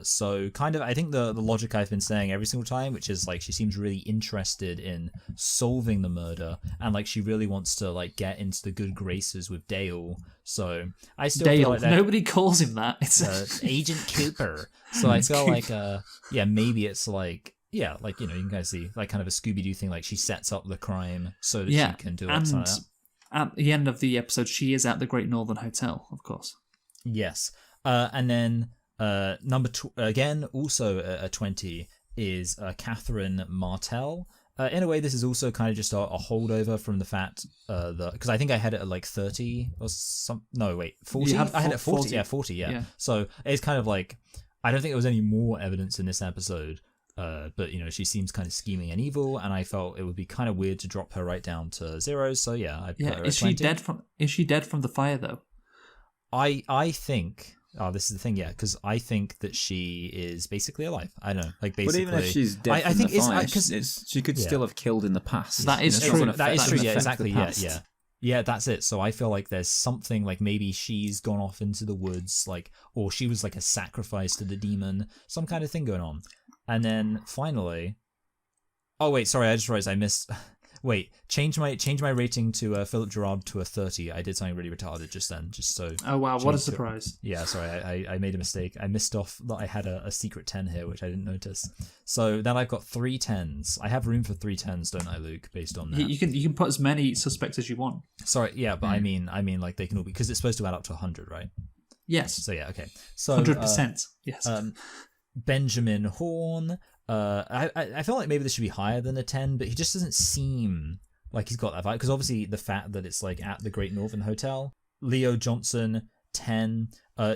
Speaker 6: So kind of, I think the logic I've been saying every single time, which is like she seems really interested in solving the murder, and like she really wants to like get into the good graces with Dale. So I still feel
Speaker 3: Dale.
Speaker 6: like that,
Speaker 3: Nobody calls him that. It's
Speaker 6: Agent Cooper. So I feel like maybe it's like like you can guys see like kind of a Scooby-Doo thing, like she sets up the crime so that she can do it.
Speaker 3: And
Speaker 6: Like that.
Speaker 3: at the end of the episode, she is at the Great Northern Hotel, of course.
Speaker 6: Yes. And then number again, also a 20 is Catherine Martell. In a way, this is also kind of just a holdover from the fact because I think I had it at like 30 or some. No, wait, 40. I had it at 40. Yeah, 40. Yeah. So it's kind of like I don't think there was any more evidence in this episode. But she seems kind of scheming and evil, and I felt it would be kind of weird to drop her right down to 0. So yeah, I put her
Speaker 3: is
Speaker 6: at
Speaker 3: she
Speaker 6: 20.
Speaker 3: dead from? Is she dead from the fire though?
Speaker 6: I think. Oh, this is the thing, because I think that she is basically alive. I don't know, like basically.
Speaker 4: But even if she's dead
Speaker 6: I think
Speaker 4: the fire,
Speaker 6: because
Speaker 4: she could still have killed in the past.
Speaker 3: That is true.
Speaker 6: That is true. Yeah, exactly.
Speaker 4: Yeah.
Speaker 6: Yeah, that's it. So I feel like there's something like maybe she's gone off into the woods, like, or she was like a sacrifice to the demon, some kind of thing going on. And then finally, oh wait, sorry, I just realized I missed. Wait, change my rating to Philip Gerard to a 30. I did something really retarded just then, just so.
Speaker 3: Oh wow, what a surprise!
Speaker 6: Yeah, sorry, I made a mistake. I missed off that I had a secret 10 here, which I didn't notice. So then I've got 3 10s. I have room for 3 10s, don't I, Luke? Based on that,
Speaker 3: You can put as many suspects as you want.
Speaker 6: Sorry, yeah, but I mean like they can all be, because it's supposed to add up to 100, right?
Speaker 3: Yes.
Speaker 6: So yeah, okay. So
Speaker 3: 100%. Yes.
Speaker 6: Benjamin Horn. I feel like maybe this should be higher than a 10, but he just doesn't seem like he's got that vibe, because obviously the fact that it's like at the Great Northern Hotel. Leo Johnson, 10,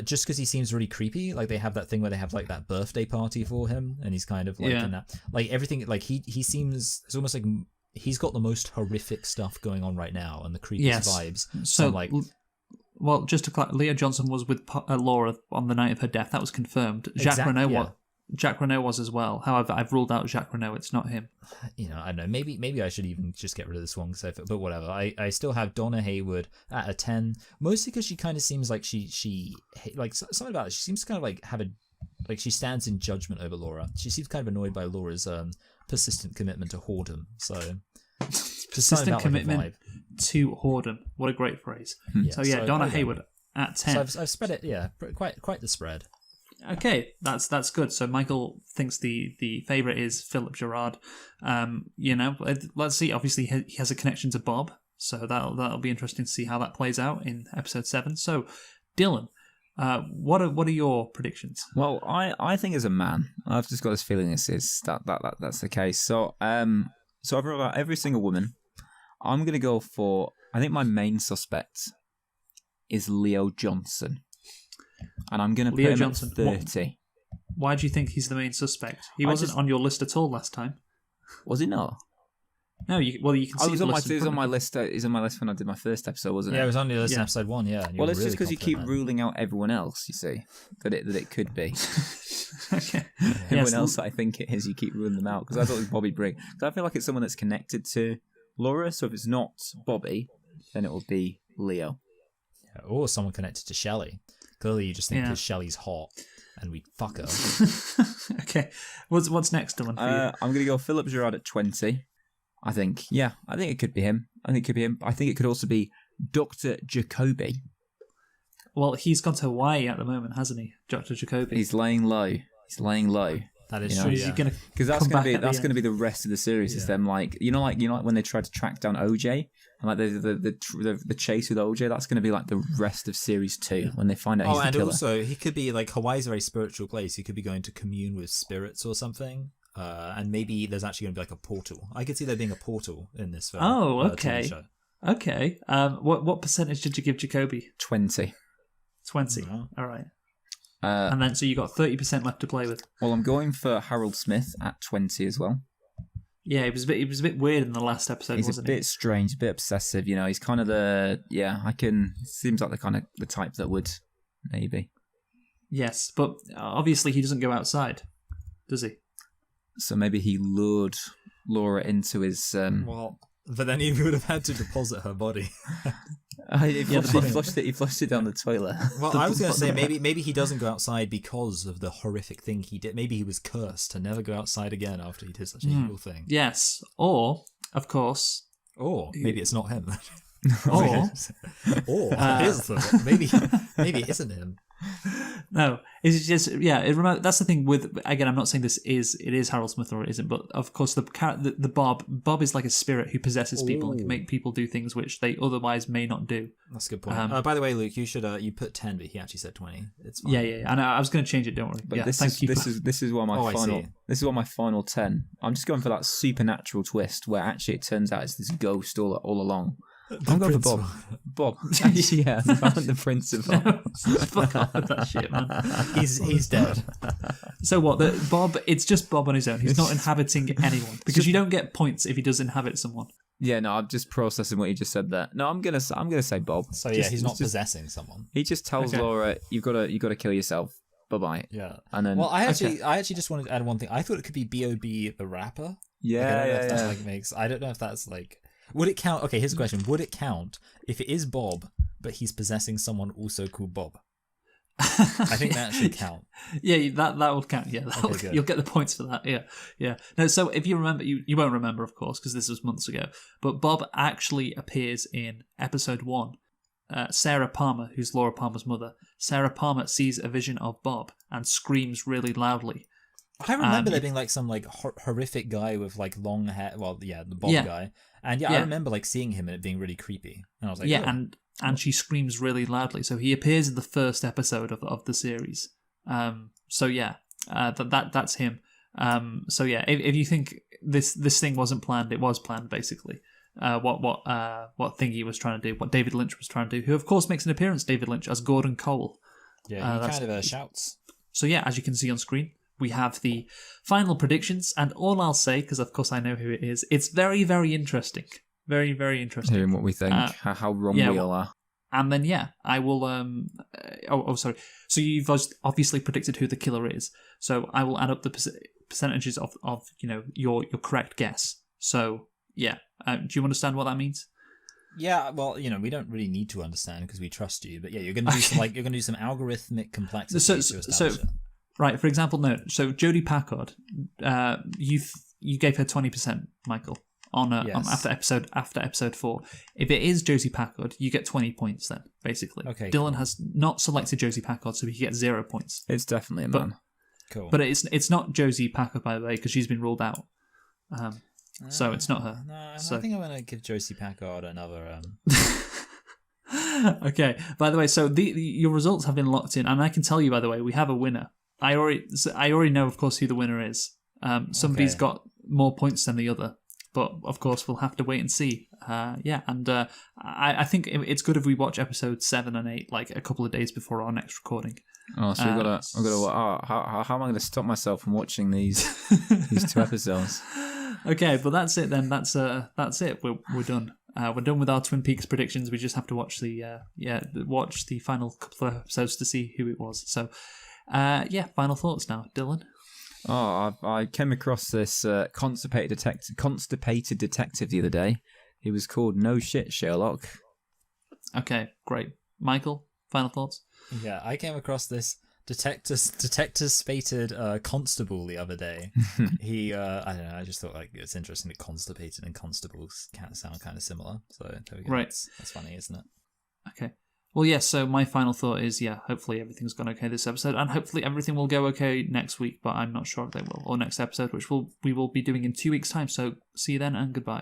Speaker 6: just because he seems really creepy. Like they have that thing where they have like that birthday party for him, and he's kind of like in that, like everything, like he seems, it's almost like he's got the most horrific stuff going on right now and the creepiest vibes.
Speaker 3: So
Speaker 6: like,
Speaker 3: well, just to clarify, Leo Johnson was with Laura on the night of her death. That was confirmed. Jacques Renault was as well. However, I've ruled out Jacques Renault. It's not him.
Speaker 6: I don't know. Maybe I should even just get rid of this one. But whatever. I still have Donna Hayward at a 10, mostly because she kind of seems like she like something about it. She seems to kind of like have she stands in judgment over Laura. She seems kind of annoyed by Laura's persistent commitment to whoredom. So
Speaker 3: persistent commitment to whoredom. What a great phrase. So Donna Hayward at 10.
Speaker 6: So I've spread it. Yeah, quite the spread.
Speaker 3: Okay, that's good. So Michael thinks the favorite is Philip Gerard. Let's see. Obviously, he has a connection to Bob, so that'll be interesting to see how that plays out in episode 7. So, Dylan, what are your predictions?
Speaker 4: Well, I think as a man, I've just got this feeling that's the case. So I've ruled out every single woman. I'm gonna go for. I think my main suspect is Leo Johnson. And I'm going to put him at 30.
Speaker 3: Why do you think he's the main suspect? He wasn't on your list at all last time.
Speaker 4: Was he not?
Speaker 3: No, you can see.
Speaker 4: He was on my list. He's on my list when I did my first episode, wasn't it?
Speaker 6: Yeah, it was on your list in episode 1. Yeah.
Speaker 4: Well, it's just because you keep ruling out everyone else. You see that it could be.
Speaker 3: Okay.
Speaker 4: Everyone else that I think it is, you keep ruling them out, because I thought it was Bobby Brigg. Because I feel like it's someone that's connected to Laura. So if it's not Bobby, then it will be Leo.
Speaker 6: Yeah, or someone connected to Shelley. Clearly, you just think because Shelley's hot and we fuck her.
Speaker 3: Okay. What's next, Dylan, for you?
Speaker 4: I'm going to go Philip Gerard at 20. I think it could be him. I think it could also be Dr. Jacoby.
Speaker 3: Well, he's gone to Hawaii at the moment, hasn't he, Dr. Jacoby?
Speaker 4: He's laying low.
Speaker 6: That is true.
Speaker 4: Because that's going to be the rest of the series. Is them like when they tried to track down OJ. And like the chase with OJ, that's going to be like the rest of series 2 when they find out he's the killer.
Speaker 6: And also he could be like, Hawaii's a very spiritual place. He could be going to commune with spirits or something. And maybe there's actually going to be like a portal. I could see there being a portal in this film.
Speaker 3: Oh, okay. TV show. Okay. What percentage did you give Jacoby?
Speaker 4: 20.
Speaker 3: 20. All right. And then so you got 30% left to play with. Well,
Speaker 4: I'm going for Harold Smith at 20 as well.
Speaker 3: Yeah, he was a bit weird in the last episode, wasn't he?
Speaker 4: He's a bit strange, a bit obsessive. He's kind of seems like the type that would maybe.
Speaker 3: Yes, but obviously he doesn't go outside, does he?
Speaker 4: So maybe he lured Laura into his.
Speaker 6: But then he would have had to deposit her body.
Speaker 4: He flushed it down the toilet.
Speaker 6: Well, I was going to say maybe he doesn't go outside because of the horrific thing he did. Maybe he was cursed to never go outside again after he did such an evil thing.
Speaker 3: Yes. Or, of course...
Speaker 6: Or maybe it's not him.
Speaker 3: Or...
Speaker 6: here's the thought. Maybe it isn't him.
Speaker 3: No, it's just that's the thing with, again, I'm not saying it is Harold Smith or it isn't, but of course the Bob is like a spirit who possesses people and can make people do things which they otherwise may not do.
Speaker 6: That's a good point. By the way, Luke, you should you put 10, but he actually said 20. It's fine.
Speaker 3: Yeah. I was going to change it. Don't worry.
Speaker 4: But
Speaker 3: yeah,
Speaker 4: this is what my final 10. I'm just going for that supernatural twist where actually it turns out it's this ghost all along. I'm going for Bob. Bob. Yeah, the principal.
Speaker 3: Fuck off with that shit, man.
Speaker 6: He's dead.
Speaker 3: So what? Bob? It's just Bob on his own. He's not inhabiting anyone because you don't get points if he does inhabit someone.
Speaker 4: Yeah, no, I'm just processing what you just said there. No, I'm gonna say Bob.
Speaker 6: So yeah, he's not possessing someone.
Speaker 4: He just tells Laura, "You've got to kill yourself. Bye bye."
Speaker 6: Yeah.
Speaker 4: And then,
Speaker 6: I actually just wanted to add one thing. I thought it could be B.O.B. the rapper. I don't know if that's like. Would it count? Okay, here's a question. Would it count if it is Bob, but he's possessing someone also called Bob? I think that should count.
Speaker 3: Yeah, that will count. Yeah, you'll get the points for that. Yeah. No, so if you remember, you won't remember, of course, because this was months ago. But Bob actually appears in episode 1. Sarah Palmer, who's Laura Palmer's mother, Sarah Palmer sees a vision of Bob and screams really loudly.
Speaker 6: I remember there being like some like horrific guy with like long hair. Well, yeah, the Bob guy. And I remember like seeing him and it being really creepy. And I was like,
Speaker 3: and she screams really loudly. So he appears in the first episode of the series. That's him. If you think this thing wasn't planned, it was planned basically. What Thingy was trying to do, what David Lynch was trying to do, who of course makes an appearance, David Lynch, as Gordon Cole.
Speaker 6: Yeah, he kind of shouts.
Speaker 3: So yeah, as you can see on screen, we have the final predictions, and all I'll say, because of course I know who it is, it's very, very interesting. Very, very interesting.
Speaker 4: Hearing what we think, how wrong we all are.
Speaker 3: And then, I will... sorry. So you've obviously predicted who the killer is. So I will add up the percentages of your correct guess. So, do you understand what that means?
Speaker 6: Yeah, well, we don't really need to understand because we trust you. But yeah, you're going to do some algorithmic complexity to establish it.
Speaker 3: Right, for example, no. So Jodie Packard, you gave her 20%, Michael, on after episode 4. If it is Josie Packard, you get 20 points then, basically. Okay. Dylan has not selected Josie Packard, so he gets 0 points.
Speaker 4: It's definitely a man.
Speaker 6: Cool.
Speaker 3: But it's not Josie Packard, by the way, because she's been ruled out. So it's not her.
Speaker 6: No, I think I'm going to give Josie Packard another...
Speaker 3: Okay. By the way, so your results have been locked in, and I can tell you, by the way, we have a winner. I already know, of course, who the winner is. Somebody's got more points than the other, but of course we'll have to wait and see. I think it's good if we watch episode 7 and 8 like a couple of days before our next recording.
Speaker 4: Oh, so I've got to. How am I going to stop myself from watching these 2 episodes?
Speaker 3: Okay, but that's it then. That's it. We're done. We're done with our Twin Peaks predictions. We just have to watch the final couple of episodes to see who it was. So. Final thoughts now, Dylan.
Speaker 4: Oh, I came across this constipated detective the other day. He was called No Shit Sherlock. Okay, great. Michael, final thoughts?
Speaker 6: Yeah, I came across this detector-spated constable the other day. He, I don't know, I just thought like it's interesting that constipated and constables can sound kind of similar. So there we go.
Speaker 3: Right.
Speaker 6: That's funny, isn't it?
Speaker 3: Okay. Well, yes, so my final thought is, hopefully everything's gone okay this episode, and hopefully everything will go okay next week, but I'm not sure if they will, or next episode, which we will be doing in 2 weeks' time, so see you then, and goodbye.